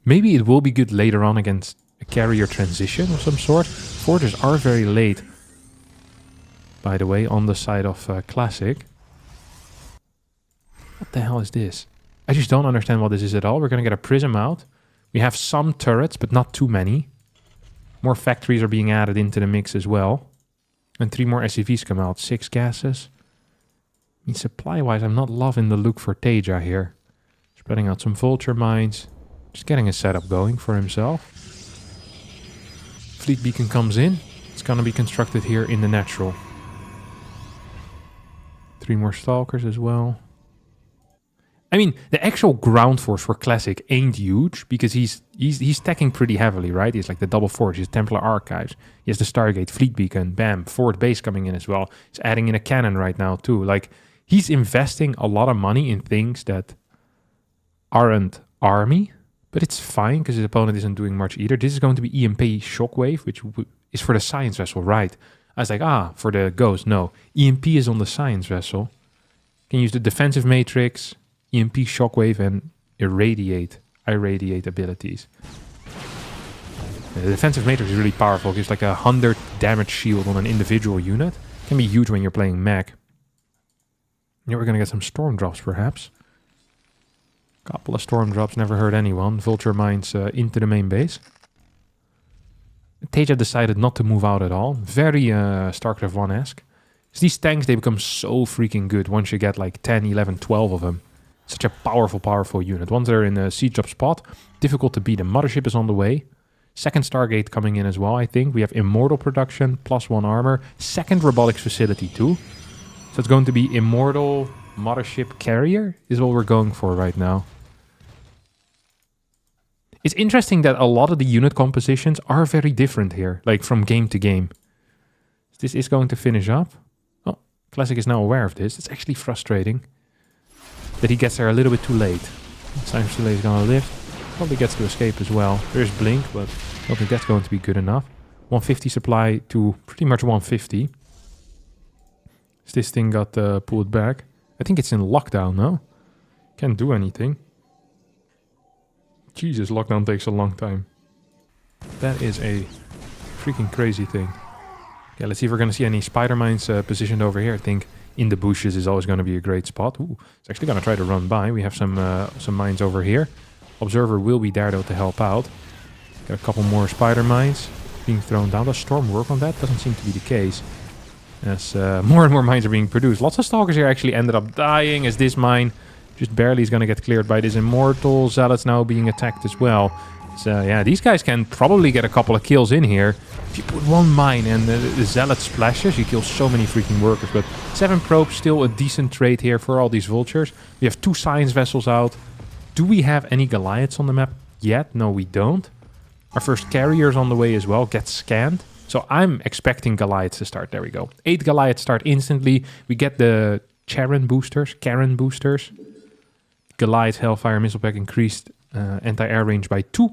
Maybe it will be good later on against a carrier transition of some sort. Forters are very late, by the way, on the side of Classic. What the hell is this? I just don't understand what this is at all. We're going to get a prism out. We have some turrets, but not too many. More factories are being added into the mix as well. And 3 more SCVs come out. 6 gases. I mean, supply-wise, I'm not loving the look for Taeja here. Spreading out some vulture mines. Just getting a setup going for himself. Fleet beacon comes in. It's going to be constructed here in the natural. 3 more stalkers as well. I mean, the actual ground force for Classic ain't huge because he's stacking pretty heavily, right? He's like the double forge, he's Templar Archives, he has the Stargate Fleet Beacon, bam, forward base coming in as well. He's adding in a cannon right now too. Like, he's investing a lot of money in things that aren't army, but it's fine because his opponent isn't doing much either. This is going to be EMP Shockwave, which is for the science vessel, right? I was like, for the Ghost, no. EMP is on the science vessel. Can use the defensive matrix, EMP Shockwave, and irradiate abilities. The defensive matrix is really powerful. It gives like 100 damage shield on an individual unit. Can be huge when you're playing mech. Yeah, we're gonna get some storm drops perhaps. Couple of storm drops, never hurt anyone. Vulture mines into the main base. Taeja decided not to move out at all. Very StarCraft 1-esque. These tanks, they become so freaking good once you get like 10, 11, 12 of them. Such a powerful unit. Once they're in a siege up spot, difficult to beat. The mothership is on the way. Second Stargate coming in as well, I think. We have Immortal production, +1 armor. Second robotics facility too. So it's going to be Immortal Mothership Carrier is what we're going for right now. It's interesting that a lot of the unit compositions are very different here, like from game to game. This is going to finish up. Oh, Classic is now aware of this. It's actually frustrating that he gets there a little bit too late. Science delay is going to lift. Probably gets to escape as well. There's Blink, but I don't think that's going to be good enough. 150 supply to pretty much 150. This thing got pulled back. I think it's in lockdown now. Can't do anything. Jesus, lockdown takes a long time. That is a freaking crazy thing. Okay, let's see if we're going to see any spider mines positioned over here. I think in the bushes is always going to be a great spot. Ooh, it's actually going to try to run by. We have some mines over here. Observer will be there though to help out. Got a couple more spider mines being thrown down. Does Storm work on that? Doesn't seem to be the case. As more and more mines are being produced. Lots of stalkers here actually ended up dying as this mine just barely is going to get cleared by this Immortal. Zealots now being attacked as well. So yeah, these guys can probably get a couple of kills in here. If you put one mine and the Zealot splashes, you kill so many freaking workers. But 7 probes, still a decent trade here for all these vultures. We have 2 science vessels out. Do we have any Goliaths on the map yet? No, we don't. Our first carriers on the way as well. Get scanned. So I'm expecting Goliaths to start. There we go. 8 Goliaths start instantly. We get the Karen boosters. Goliath Hellfire Missile Pack increased anti-air range by 2.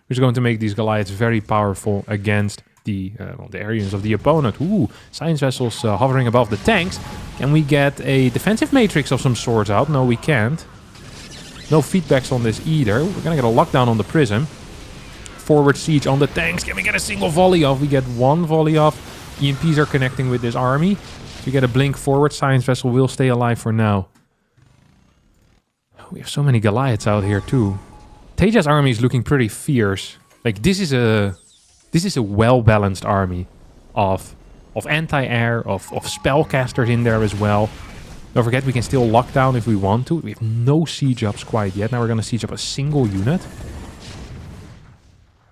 Which is going to make these Goliaths very powerful against the areas of the opponent. Ooh, science vessels hovering above the tanks. Can we get a defensive matrix of some sorts out? No, we can't. No feedbacks on this either. We're gonna get a lockdown on the prism. Forward siege on the tanks. Can we get a single volley off? We get one volley off. EMPs are connecting with this army. So we get a blink forward. Science vessel will stay alive for now. We have so many Goliaths out here too. Taeja's army is looking pretty fierce. Like this is a well-balanced army of anti-air, of spellcasters in there as well. Don't forget we can still lock down if we want to. We have no siege ups quite yet. Now we're gonna siege up a single unit.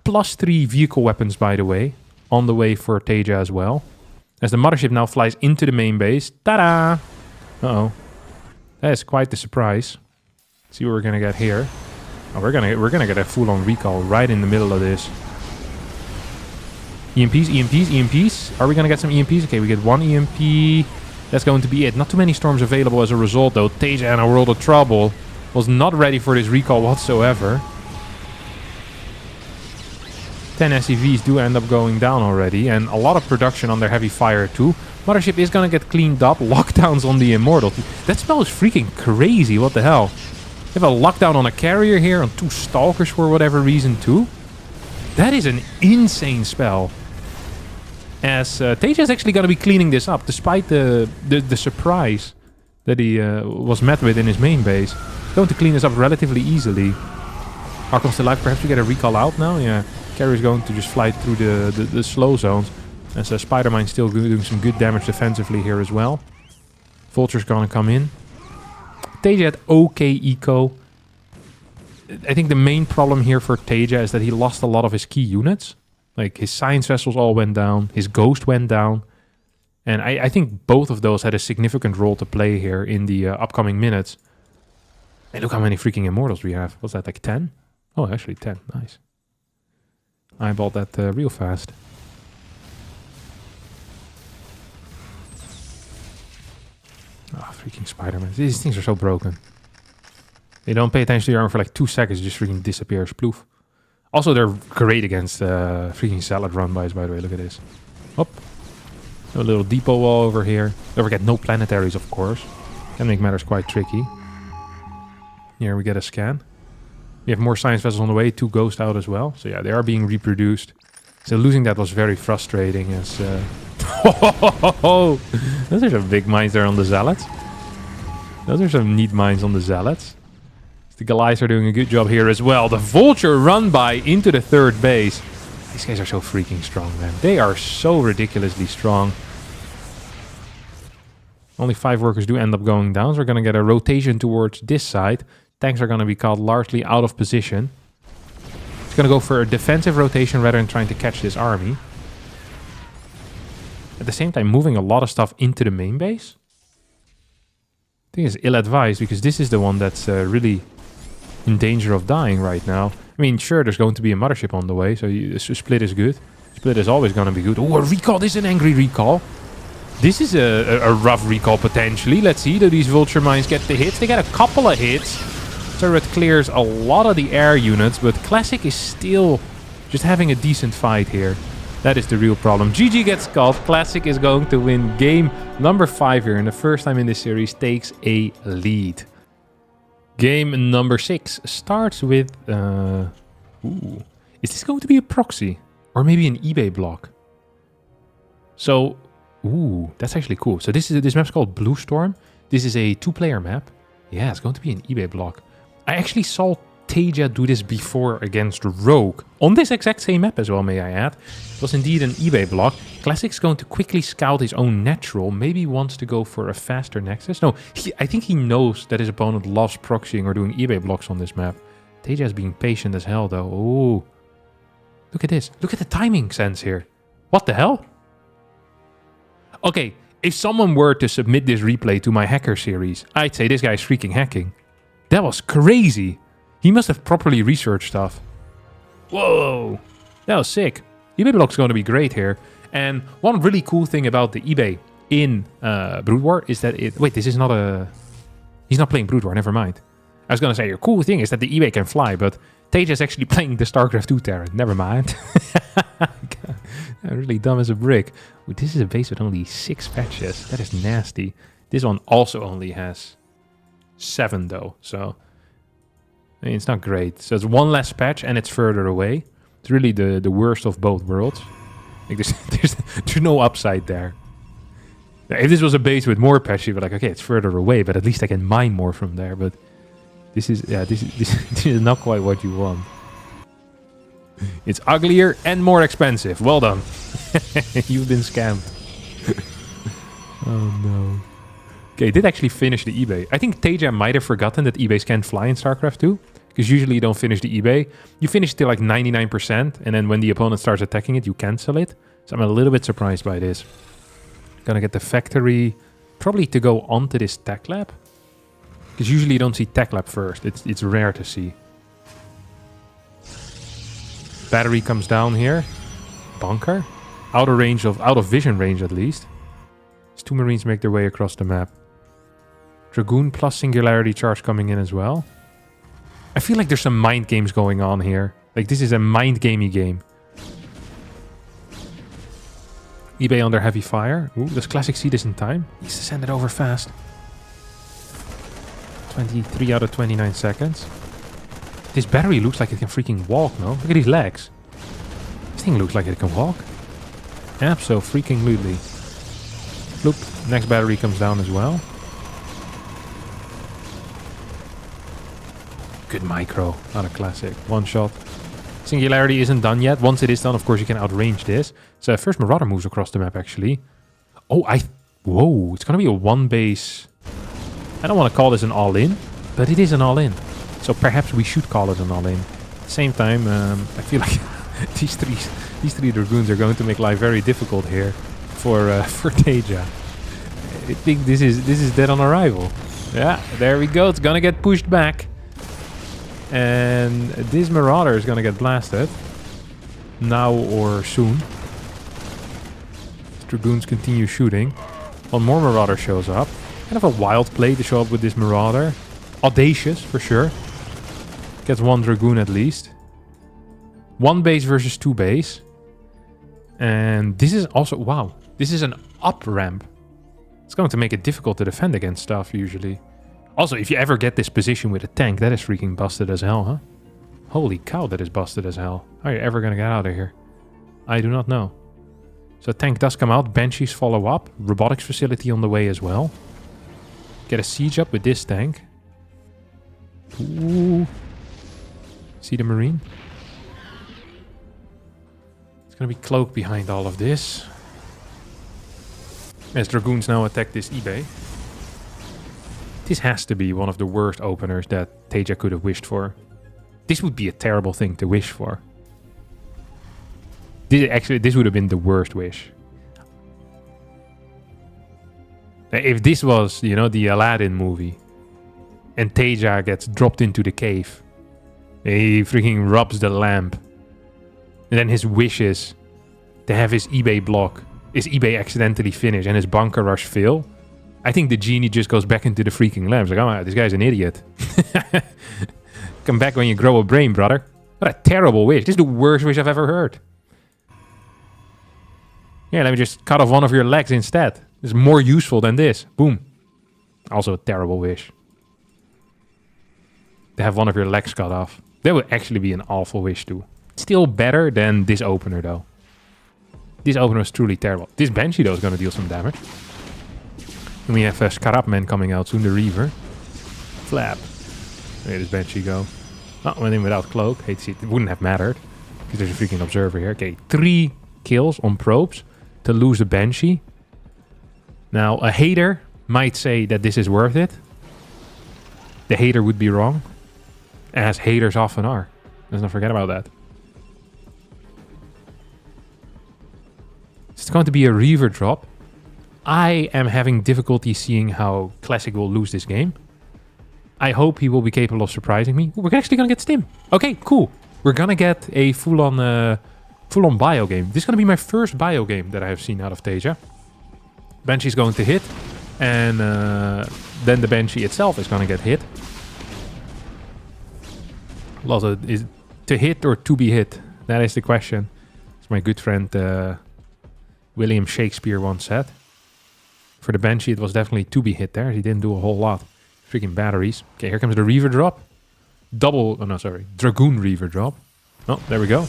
+3 vehicle weapons, by the way, on the way for Taeja as well. As the mothership now flies into the main base. Ta-da! Uh-oh. That is quite the surprise. Let's see what we're gonna get here. Oh, we're gonna get a full-on recall right in the middle of this. EMPs, EMPs, EMPs. Are we gonna get some EMPs? Okay, we get one EMP. That's going to be it. Not too many storms available as a result, though. Taeja in a world of trouble. Was not ready for this recall whatsoever. 10 SCVs do end up going down already, and a lot of production on their heavy fire too. Mothership is gonna get cleaned up. Lockdowns on the Immortal. That spell is freaking crazy. What the hell? We have a lockdown on a carrier here, on 2 Stalkers for whatever reason too. That is an insane spell. As Taeja is actually gonna be cleaning this up, despite the surprise that he was met with in his main base. He's going to clean this up relatively easily. Archon's still alive. Perhaps we get a recall out now. Yeah. Carrier's going to just fly through the slow zones. As Spider-Mine's still doing some good damage defensively here as well. Vulture's gonna come in. Taeja had okay eco. I think the main problem here for Taeja is that he lost a lot of his key units. Like his science vessels all went down. His ghost went down. And I think both of those had a significant role to play here in the upcoming minutes. Hey, look how many freaking Immortals we have. What's that, like 10? Oh, actually 10. Nice. I bought that real fast. Ah, freaking Spider-Man. These things are so broken. They don't pay attention to your armor for like 2 seconds. It just freaking disappears. Ploof. Also, they're great against freaking salad run-bys, by the way. Look at this. Hop. A little depot wall over here. Don't forget, no planetaries, of course. Can make matters quite tricky. Here we get a scan. We have more science vessels on the way, 2 ghosts out as well. So yeah, they are being reproduced. So losing that was very frustrating as... Those are some big mines there on the Zealots. Those are some neat mines on the Zealots. The Goliaths are doing a good job here as well. The Vulture run by into the 3rd base. These guys are so freaking strong, man. They are so ridiculously strong. Only 5 workers do end up going down, so we're going to get a rotation towards this side. Tanks are going to be caught largely out of position. It's going to go for a defensive rotation rather than trying to catch this army. At the same time, moving a lot of stuff into the main base. I think it's ill-advised, because this is the one that's really in danger of dying right now. I mean, sure, there's going to be a mothership on the way, so split is good. Split is always going to be good. Oh, a recall! This is an angry recall. This is a rough recall, potentially. Let's see, do these Vulture mines get the hits? They get a couple of hits. Turret clears a lot of the air units, but Classic is still just having a decent fight here. That is the real problem. GG gets called. Classic is going to win game number 5 here, and the first time in this series takes a lead. Game number 6 starts with... Ooh. Is this going to be a proxy? Or maybe an eBay block? So... Ooh, that's actually cool. So this map's called Blue Storm. This is a 2-player map. Yeah, it's going to be an eBay block. I actually saw Taeja do this before against Rogue. On this exact same map as well, may I add. It was indeed an eBay block. Classic's going to quickly scout his own natural. Maybe wants to go for a faster nexus. No, I think he knows that his opponent loves proxying or doing eBay blocks on this map. Taeja is being patient as hell, though. Ooh. Look at this. Look at the timing sense here. What the hell? Okay, if someone were to submit this replay to my hacker series, I'd say this guy's freaking hacking. That was crazy. He must have properly researched stuff. Whoa. That was sick. eBay block's going to be great here. And one really cool thing about the eBay in Brood War is that it... Wait, this is not a... He's not playing Brood War, never mind. I was going to say, a cool thing is that the eBay can fly, but Taeja is actually playing the StarCraft 2 Terran. Never mind. Really dumb as a brick. Ooh, this is a base with only 6 patches. That is nasty. This one also only has 7 though, so... I mean, it's not great. So it's one less patch and it's further away. It's really the worst of both worlds. Like there's no upside there. Now, if this was a base with more patch, you'd be like, okay, it's further away, but at least I can mine more from there. But this is this is not quite what you want. It's uglier and more expensive. Well done. You've been scammed. Oh no. Okay, it did actually finish the eBay. I think Taeja might have forgotten that eBays can't fly in StarCraft 2. Because usually you don't finish the eBay. You finish till like 99%. And then when the opponent starts attacking it, you cancel it. So I'm a little bit surprised by this. Gonna get the factory probably to go onto this tech lab. Because usually you don't see tech lab first. It's rare to see. Battery comes down here. Bunker. Out of vision range at least. These 2 Marines make their way across the map. Dragoon plus Singularity Charge coming in as well. I feel like there's some mind games going on here. Like this is a mind gamey game. eBay under heavy fire. Ooh, does Classic see this in time? Needs to send it over fast. 23 out of 29 seconds. This battery looks like it can freaking walk, no? Look at these legs. This thing looks like it can walk. Abso-freaking-lutely. Look, next battery comes down as well. Good micro, not a classic. One shot. Singularity isn't done yet. Once it is done, of course, you can outrange this. So first Marauder moves across the map, actually. Oh, whoa, it's going to be a one base. I don't want to call this an all-in, but it is an all-in. So perhaps we should call it an all-in. At the same time, I feel like these three Dragoons are going to make life very difficult here for Taeja. I think this is dead on arrival. Yeah, there we go. It's going to get pushed back. And this Marauder is going to get blasted. Now or soon. Dragoons continue shooting. One more Marauder shows up. Kind of a wild play to show up with this Marauder. Audacious, for sure. Gets one Dragoon at least. One base versus 2 base. And this is also... Wow. This is an up ramp. It's going to make it difficult to defend against stuff, usually. Also, if you ever get this position with a tank, that is freaking busted as hell, huh? Holy cow, that is busted as hell. How are you ever going to get out of here? I do not know. So tank does come out. Banshees follow up. Robotics facility on the way as well. Get a siege up with this tank. Ooh. See the Marine? It's going to be cloaked behind all of this. As Dragoons now attack this eBay. This has to be one of the worst openers that Taeja could have wished for. This would be a terrible thing to wish for. This would have been the worst wish. If this was, you know, the Aladdin movie, and Taeja gets dropped into the cave, he freaking rubs the lamp, and then his wish is to have his eBay accidentally finish, and his bunker rush fail. I think the genie just goes back into the freaking lamp. It's like, oh, this guy's an idiot. Come back when you grow a brain, brother. What a terrible wish. This is the worst wish I've ever heard. Yeah, let me just cut off one of your legs instead. It's more useful than this. Boom. Also a terrible wish. To have one of your legs cut off. That would actually be an awful wish too. Still better than this opener though. This opener was truly terrible. This Banshee though is going to deal some damage. And we have Scarabman coming out soon, the Reaver. Flap. Where does Banshee go? Oh, went in without cloak. Hate to see it. It wouldn't have mattered. Because there's a freaking observer here. Okay, 3 kills on probes to lose the Banshee. Now, a hater might say that this is worth it. The hater would be wrong. As haters often are. Let's not forget about that. It's going to be a Reaver drop. I am having difficulty seeing how Classic will lose this game. I hope he will be capable of surprising me. Ooh, we're actually going to get Stim. Okay, cool. We're going to get a full-on bio game. This is going to be my first bio game that I have seen out of Taeja. Banshee's going to hit. And then the Banshee itself is going to get hit. Is to hit or to be hit? That is the question. As my good friend William Shakespeare once said. For the Banshee, it was definitely to be hit there. He didn't do a whole lot. Freaking batteries. Okay, here comes the Reaver drop. Dragoon Reaver drop. Oh, there we go.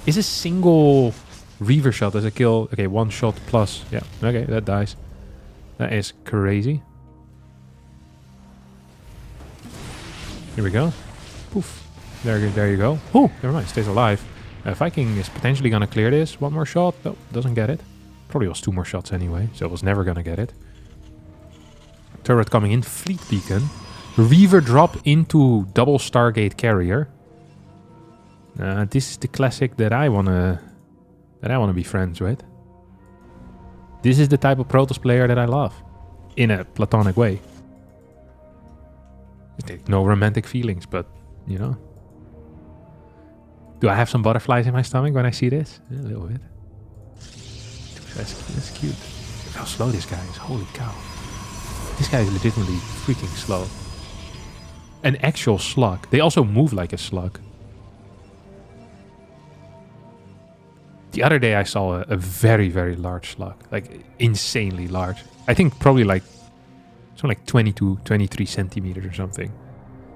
Is a single Reaver shot as a kill? Okay, one shot plus. Yeah, okay, that dies. That is crazy. Here we go. Poof. There you go. Oh, never mind, stays alive. Viking is potentially gonna clear this. One more shot. No, doesn't get it. Probably was 2 more shots anyway, so it was never gonna get it. Turret coming in. Fleet Beacon. Reaver drop into double Stargate carrier. This is the classic that I wanna be friends with. This is the type of Protoss player that I love, in a platonic way. No romantic feelings, but you know. Do I have some butterflies in my stomach when I see this? Yeah, a little bit. That's cute. Look how slow this guy is. Holy cow. This guy is legitimately freaking slow. An actual slug. They also move like a slug. The other day I saw a very, very large slug. Like, insanely large. I think probably like, something like 22, 23 centimeters or something.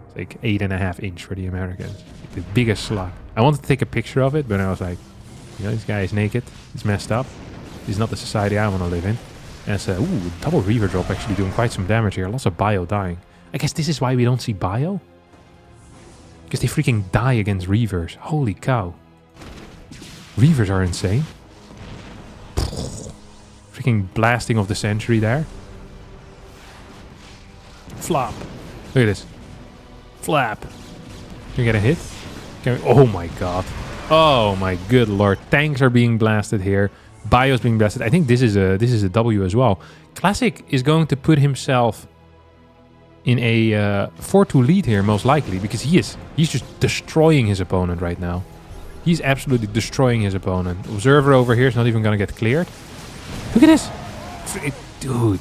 It's like 8.5 inch for the Americans. Like the biggest slug. I wanted to take a picture of it, but I was like, you know, this guy is naked. It's messed up. This is not the society I want to live in. And it's double Reaver drop actually doing quite some damage here. Lots of bio dying. I guess this is why we don't see bio? Because they freaking die against Reavers. Holy cow. Reavers are insane. Freaking blasting of the century there. Flop. Look at this. Flap. Can you get a hit? Oh my god. Oh my good lord. Tanks are being blasted here. Bio's being blasted. I think this is a W as well. Classic is going to put himself in a 4-2 lead here, most likely, because he's just destroying his opponent right now. He's absolutely destroying his opponent. Observer over here is not even going to get cleared. Look at this. Dude.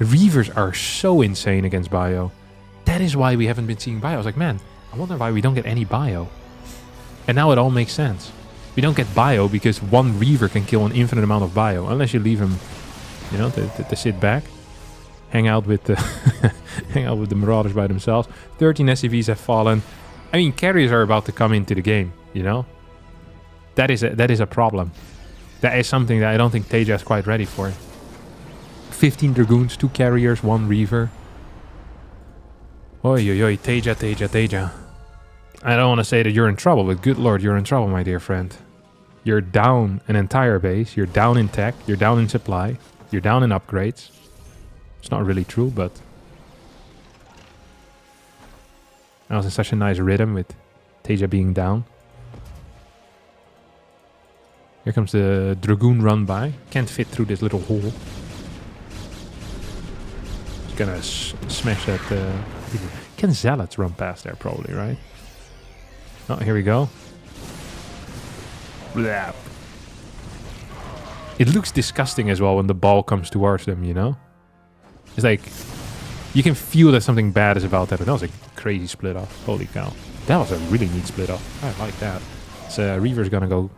Reavers are so insane against bio. That is why we haven't been seeing bio. I was like, man, I wonder why we don't get any bio. And now it all makes sense. We don't get bio because one Reaver can kill an infinite amount of bio. Unless you leave him, you know, to sit back. Hang out with the hang out with the Marauders by themselves. 13 SCVs have fallen. I mean, carriers are about to come into the game, you know? That is a problem. That is something that I don't think Taeja is quite ready for. 15 Dragoons, 2 carriers, 1 Reaver. Oi, oi, oi, Taeja. I don't want to say that you're in trouble, but good lord, you're in trouble, my dear friend. You're down an entire base, you're down in tech, you're down in supply, you're down in upgrades. It's not really true, but... I was in such a nice rhythm with Taeja being down. Here comes the Dragoon run by. Can't fit through this little hole. Just gonna smash that... Can Zealots run past there probably, right? Oh, here we go. Blah. It looks disgusting as well when the ball comes towards them, you know? It's like, you can feel that something bad is about that. But that was a crazy split off. Holy cow. That was a really neat split off. I like that. So Reaver's gonna go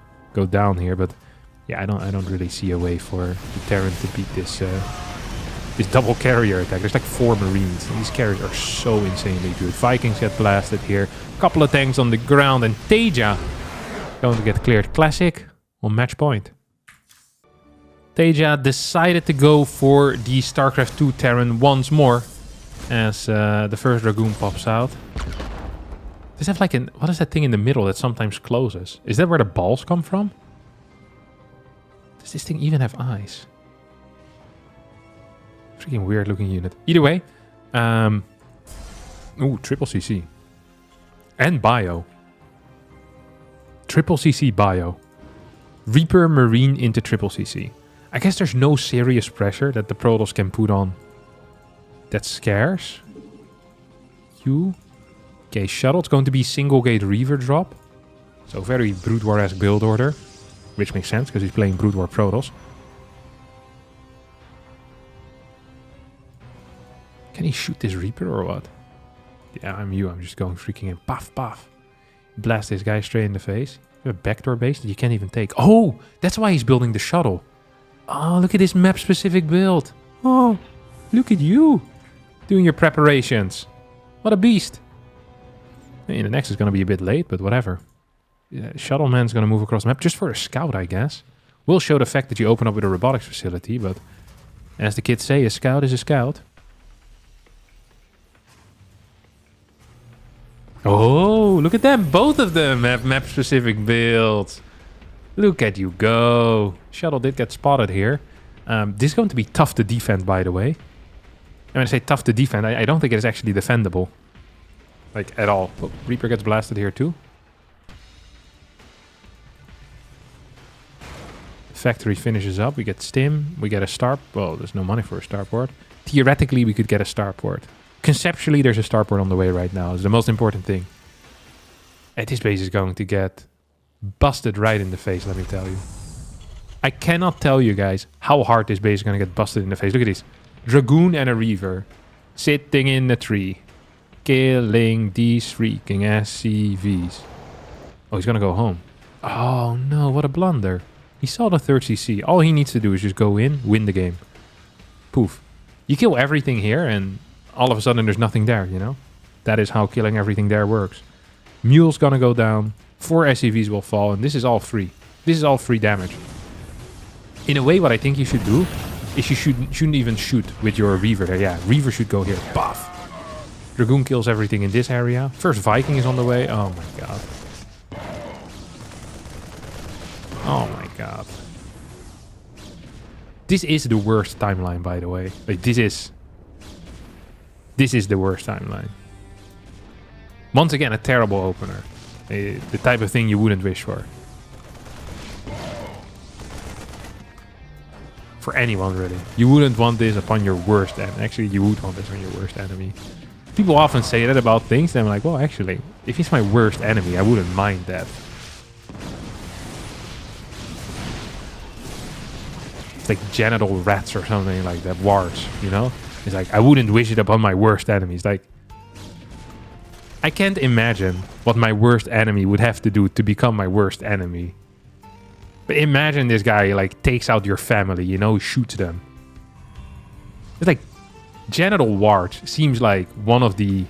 down here, but yeah, I don't really see a way for the Terran to beat this this double carrier attack. There's like 4 Marines, and these carriers are so insanely good. Vikings get blasted here. Couple of tanks on the ground, and Taeja going to get cleared. Classic on match point. Taeja decided to go for the StarCraft 2 Terran once more, as the first Dragoon pops out. Does it have like what is that thing in the middle that sometimes closes? Is that where the balls come from? Does this thing even have eyes? Freaking weird looking unit. Either way, ooh, triple CC. And bio. Triple CC bio. Reaper Marine into triple CC. I guess there's no serious pressure that the Protoss can put on. That's scarce. Okay, Shuttle's going to be single gate Reaver drop. So very Brood War-esque build order. Which makes sense because he's playing Brood War Protoss. Can he shoot this Reaper or what? Yeah, I'm just going freaking in. Puff, puff. Blast this guy straight in the face. A backdoor base that you can't even take. Oh, that's why he's building the shuttle. Oh, look at this map-specific build. Oh, look at you. Doing your preparations. What a beast. Hey, the next is going to be a bit late, but whatever. Yeah, Shuttle Man's going to move across the map just for a scout, I guess. Will show the fact that you open up with a robotics facility, but as the kids say, a scout is a scout. Oh, look at them. Both of them have map-specific builds. Look at you go. Shuttle did get spotted here. This is going to be tough to defend, by the way. And when I say tough to defend, I don't think it is actually defendable. Like, at all. Oh, Reaper gets blasted here, too. Factory finishes up. We get Stim. We get a star... Well, there's no money for a starport. Theoretically, we could get a starport. Conceptually, there's a starport on the way right now. It's the most important thing. And this base is going to get busted right in the face, let me tell you. I cannot tell you guys how hard this base is going to get busted in the face. Look at this. Dragoon and a Reaver. Sitting in the tree. Killing these freaking SCVs. Oh, he's going to go home. Oh, no. What a blunder. He saw the third CC. All he needs to do is just go in, win the game. Poof. You kill everything here and all of a sudden there's nothing there, you know? That is how killing everything there works. Mule's gonna go down. 4 SCVs will fall, and this is all free. This is all free damage. In a way, what I think you should do is you shouldn't even shoot with your Reaver there. Yeah, Reaver should go here. Buff. Dragoon kills everything in this area. First Viking is on the way. Oh my god. Oh my god. This is the worst timeline, by the way. Like, this is the worst timeline. Once again, a terrible opener. The type of thing you wouldn't wish for. For anyone, really. You wouldn't want this upon your worst enemy. Actually, you would want this on your worst enemy. People often say that about things. And I'm like, well, actually, if he's my worst enemy, I wouldn't mind that. It's like genital rats or something like that. Wars, you know? It's like, I wouldn't wish it upon my worst enemies. Like, I can't imagine what my worst enemy would have to do to become my worst enemy. But imagine this guy, like, takes out your family, you know, shoots them. It's like, genital warts seems like one of the,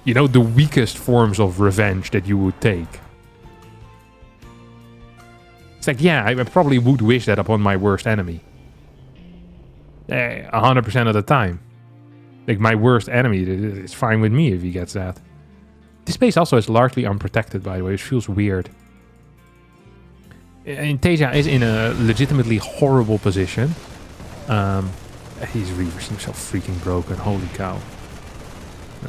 you know, the weakest forms of revenge that you would take. It's like, yeah, I probably would wish that upon my worst enemy. 100% of the time. Like, my worst enemy, it's fine with me if he gets that. This base also is largely unprotected, by the way, which feels weird. And Taeja is in a legitimately horrible position. His Reaver seems so freaking broken, holy cow.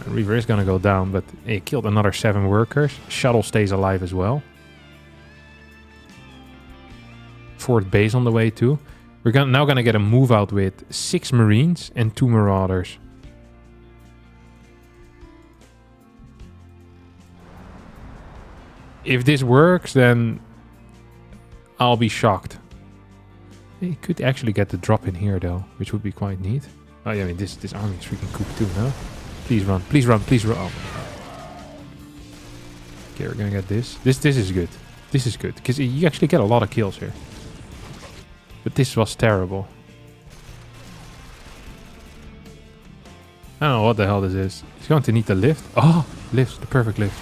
Reaver is gonna go down, but he killed another 7 workers. Shuttle stays alive as well. 4th base on the way too. We're now gonna get a move out with 6 Marines and 2 Marauders. If this works, then I'll be shocked. He could actually get the drop in here though, which would be quite neat. Oh yeah, I mean this army is freaking cooked too, no? Please run, please run, please run. Oh my god. Okay, we're gonna get this. This is good. This is good, because you actually get a lot of kills here. But this was terrible. I don't know what the hell this is. He's going to need the lift. Oh, lift, the perfect lift.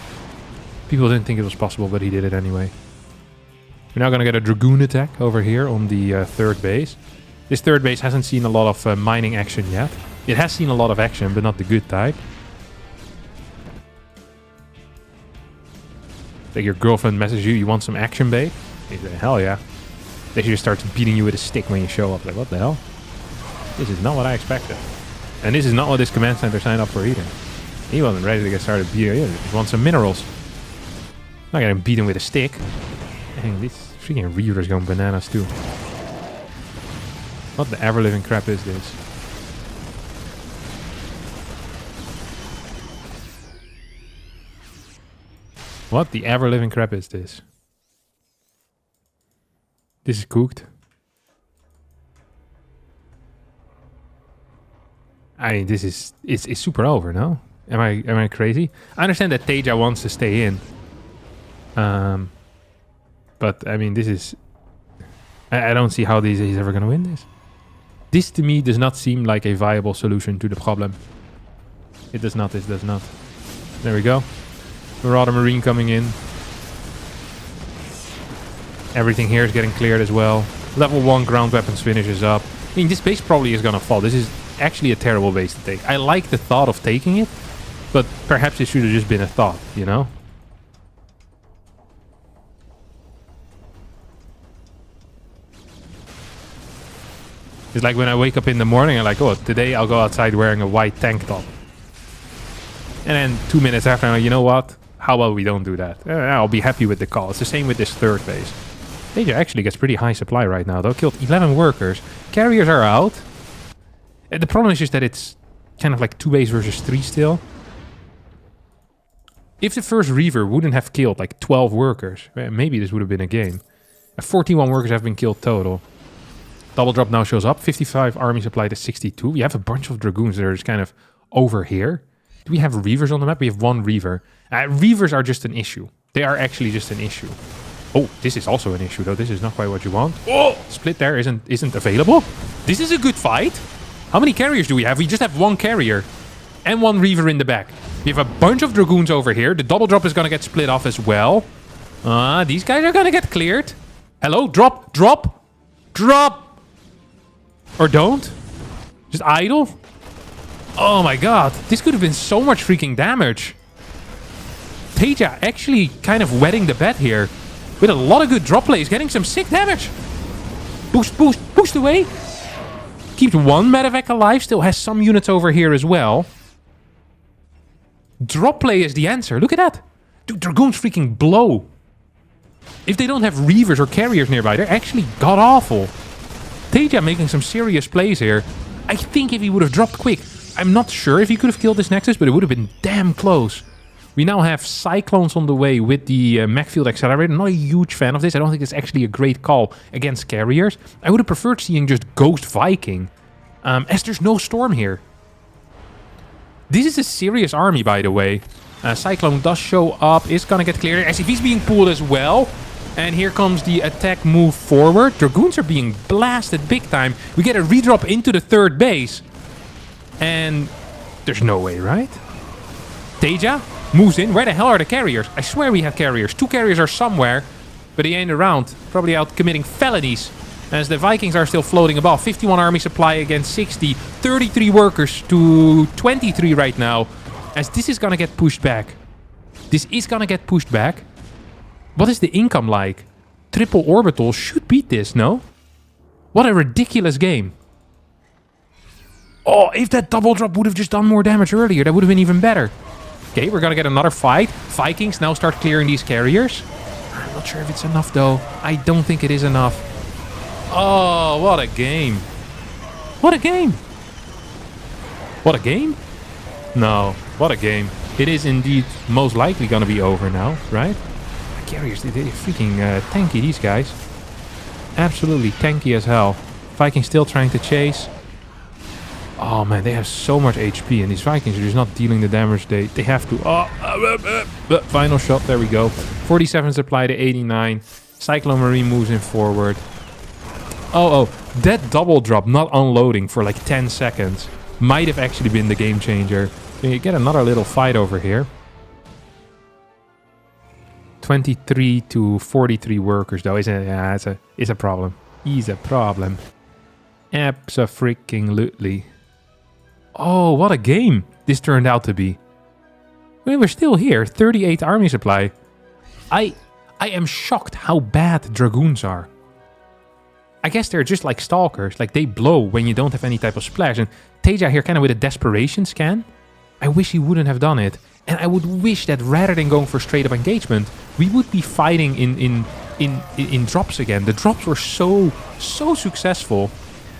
People didn't think it was possible, but he did it anyway. We're now going to get a Dragoon attack over here on the 3rd base. This 3rd base hasn't seen a lot of mining action yet. It has seen a lot of action, but not the good type. Like your girlfriend messages you want some action, babe? You say, hell yeah. They should just start beating you with a stick when you show up. Like, what the hell? This is not what I expected. And this is not what this command center signed up for either. He wasn't ready to get started beating you. He wants some minerals. Not gonna beat him with a stick. Dang, this freaking Reaver is going bananas too. What the ever-living crap is this? What the ever-living crap is this? This is cooked. I mean, this is it's super over, no? Am I crazy? I understand that Taeja wants to stay in. But I mean, this is... I don't see how he's ever gonna win this. This to me does not seem like a viable solution to the problem. It does not, it does not. There we go. Marauder Marine coming in. Everything here is getting cleared as well. Level 1 ground weapons finishes up. I mean, this base probably is going to fall. This is actually a terrible base to take. I like the thought of taking it, but perhaps it should have just been a thought, you know? It's like when I wake up in the morning, I'm like, oh, today I'll go outside wearing a white tank top. And then 2 minutes after, I'm like, you know what? How about we don't do that? I'll be happy with the call. It's the same with this third base. Taeja actually gets pretty high supply right now, though. Killed 11 workers. Carriers are out. And the problem is just that it's kind of like 2 base versus 3 still. If the first Reaver wouldn't have killed like 12 workers, maybe this would have been a game. 41 workers have been killed total. Double drop now shows up. 55 army supply to 62. We have a bunch of Dragoons that are just kind of over here. Do we have Reavers on the map? We have 1 Reaver. Reavers are just an issue. They are actually just an issue. Oh, this is also an issue, though. This is not quite what you want. Oh! Split there isn't available. This is a good fight. How many carriers do we have? We just have 1 carrier and 1 Reaver in the back. We have a bunch of Dragoons over here. The double drop is going to get split off as well. These guys are going to get cleared. Hello? Drop. Drop. Drop. Or don't. Just idle. Oh my god. This could have been so much freaking damage. Taeja actually kind of wetting the bed here. With a lot of good drop plays. Getting some sick damage. Boost, boost, boost away. Keeps 1 medevac alive. Still has some units over here as well. Drop play is the answer. Look at that. Dude, Dragoons freaking blow. If they don't have Reavers or carriers nearby, they're actually god-awful. Taeja making some serious plays here. I think if he would have dropped quick, I'm not sure if he could have killed this Nexus, but it would have been damn close. We now have Cyclones on the way with the Mech Field Accelerator. Not a huge fan of this. I don't think it's actually a great call against carriers. I would have preferred seeing just Ghost Viking, as there's no Storm here. This is a serious army, by the way. Cyclone does show up, is gonna get cleared. SCV's being pulled as well. And here comes the attack move forward. Dragoons are being blasted big time. We get a redrop into the third base. And there's no way, right? Taeja moves in. Where the hell are the carriers? I swear we have carriers. 2 carriers are somewhere, but they ain't around. Probably out committing felonies. As the Vikings are still floating above. 51 army supply against 60. 33 workers to 23 right now. As this is gonna get pushed back. This is gonna get pushed back. What is the income like? Triple Orbital should beat this, no? What a ridiculous game. Oh, if that double drop would have just done more damage earlier, that would have been even better. Okay, we're gonna get another fight. Vikings now start clearing these carriers. I'm not sure if it's enough, though. I don't think it is enough. Oh, what a game. What a game. What a game? No, what a game. It is indeed most likely gonna be over now, right? Carriers, they're freaking tanky, these guys. Absolutely tanky as hell. Vikings still trying to chase. Oh man, they have so much HP, and these Vikings are just not dealing the damage they have to. Oh, final shot, there we go. 47 supply to 89. Cyclone Marine moves in forward. Oh, that double drop not unloading for like 10 seconds might have actually been the game changer. So you get another little fight over here. 23 to 43 workers, though, is a problem. Is a problem. Abso-freaking-lutely. Oh, what a game this turned out to be. I mean, we're still here. 38 army supply. I am shocked how bad Dragoons are. I guess they're just like Stalkers. Like, they blow when you don't have any type of splash. And Taeja here kind of with a desperation scan. I wish he wouldn't have done it. And I would wish that rather than going for straight up engagement, we would be fighting in drops again. The drops were so successful.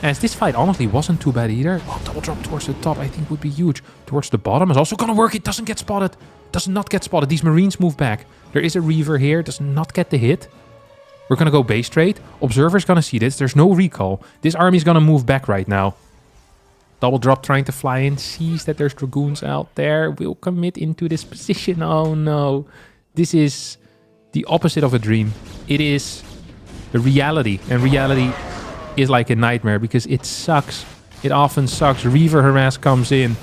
As this fight honestly wasn't too bad either. Oh, double drop towards the top I think would be huge. Towards the bottom is also gonna work. It doesn't get spotted. Does not get spotted. These Marines move back. There is a Reaver here. Does not get the hit. We're gonna go base trade. Observer's gonna see this. There's no recall. This army's gonna move back right now. Double drop trying to fly in. Sees that there's Dragoons out there. Will commit into this position. Oh no. This is the opposite of a dream. It is the reality. And reality is like a nightmare because it sucks. It often sucks. Reaver harass comes in.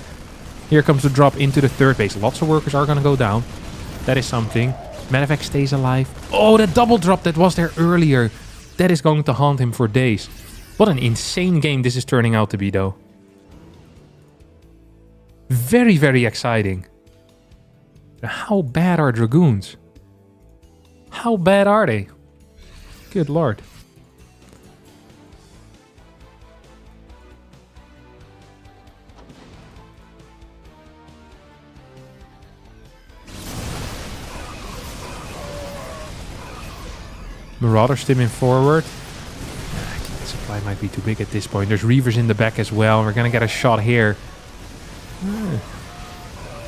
Here comes the drop into the third base. Lots of workers are going to go down. That is something. Medivac stays alive. Oh, that double drop that was there earlier. That is going to haunt him for days. What an insane game this is turning out to be, though. Very, very exciting. How bad are Dragoons? How bad are they? Good lord. Marauder stimming forward. The supply might be too big at this point. There's Reavers in the back as well. We're going to get a shot here.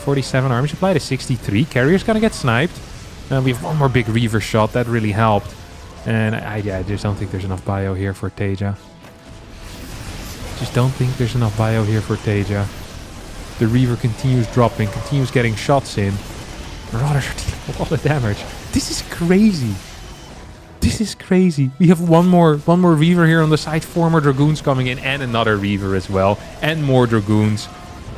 47 army supply to 63. Carrier's going to get sniped. We have one more big Reaver shot. That really helped. And I just don't think there's enough bio here for Taeja. Just don't think there's enough bio here for Taeja. The Reaver continues dropping, continues getting shots in. Marauders are dealing a lot of damage. This is crazy. This is crazy. We have one more Reaver here on the side. 4 more Dragoons coming in and another Reaver as well. And more Dragoons.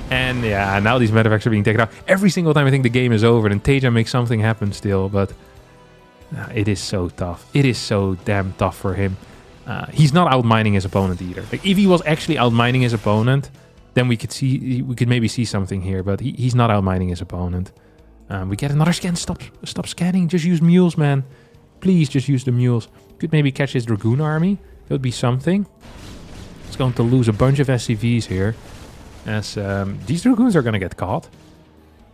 And yeah, now these medevacs are being taken out. Every single time I think the game is over, then Taeja makes something happen still. But it is so tough. It is so damn tough for him. He's not outmining his opponent either. Like, if he was actually outmining his opponent, then we could maybe see something here. But he's not outmining his opponent. We get another scan. Stop scanning. Just use mules, man. Please just use the mules. Could maybe catch his Dragoon army. That would be something. He's going to lose a bunch of SCVs here. As these Dragoons are going to get caught.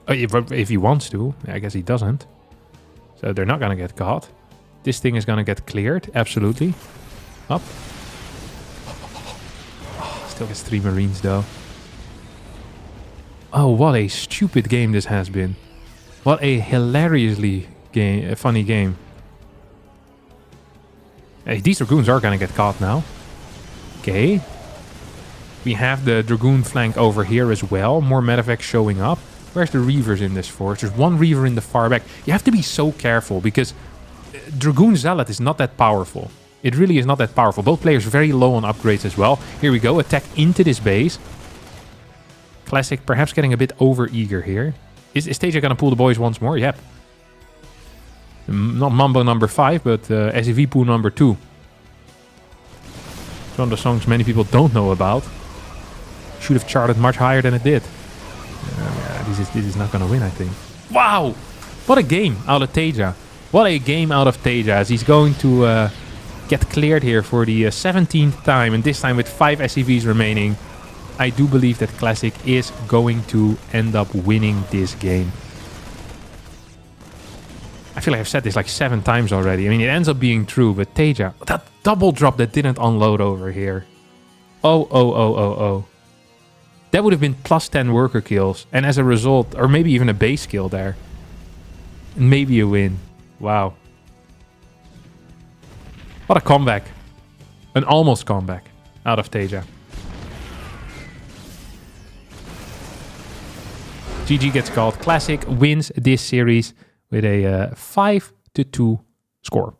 If he wants to. I guess he doesn't. So they're not going to get caught. This thing is going to get cleared. Absolutely. Up. Still gets 3 Marines though. Oh, what a stupid game this has been. What a hilariously funny game. Hey, these Dragoons are going to get caught now. Okay. We have the Dragoon flank over here as well. More medevacs showing up. Where's the Reavers in this force? There's one Reaver in the far back. You have to be so careful because Dragoon Zealot is not that powerful. It really is not that powerful. Both players very low on upgrades as well. Here we go. Attack into this base. Classic perhaps getting a bit over-eager here. Is Taeja going to pull the boys once more? Yep. Not Mambo number 5, but SEV pool number 2. It's one of the songs many people don't know about. Should have charted much higher than it did. Yeah, this is not going to win, I think. Wow! What a game out of Taeja. What a game out of Taeja, as he's going to get cleared here for the 17th time, and this time with 5 SCVs remaining. I do believe that Classic is going to end up winning this game. I feel like I've said this like 7 times already. I mean, it ends up being true, but Taeja, that double drop that didn't unload over here. Oh. That would have been plus 10 worker kills, and as a result, or maybe even a base kill there. And maybe a win. Wow. What a comeback. An almost comeback out of Taeja. GG gets called. Classic wins this series with a 5-2 score.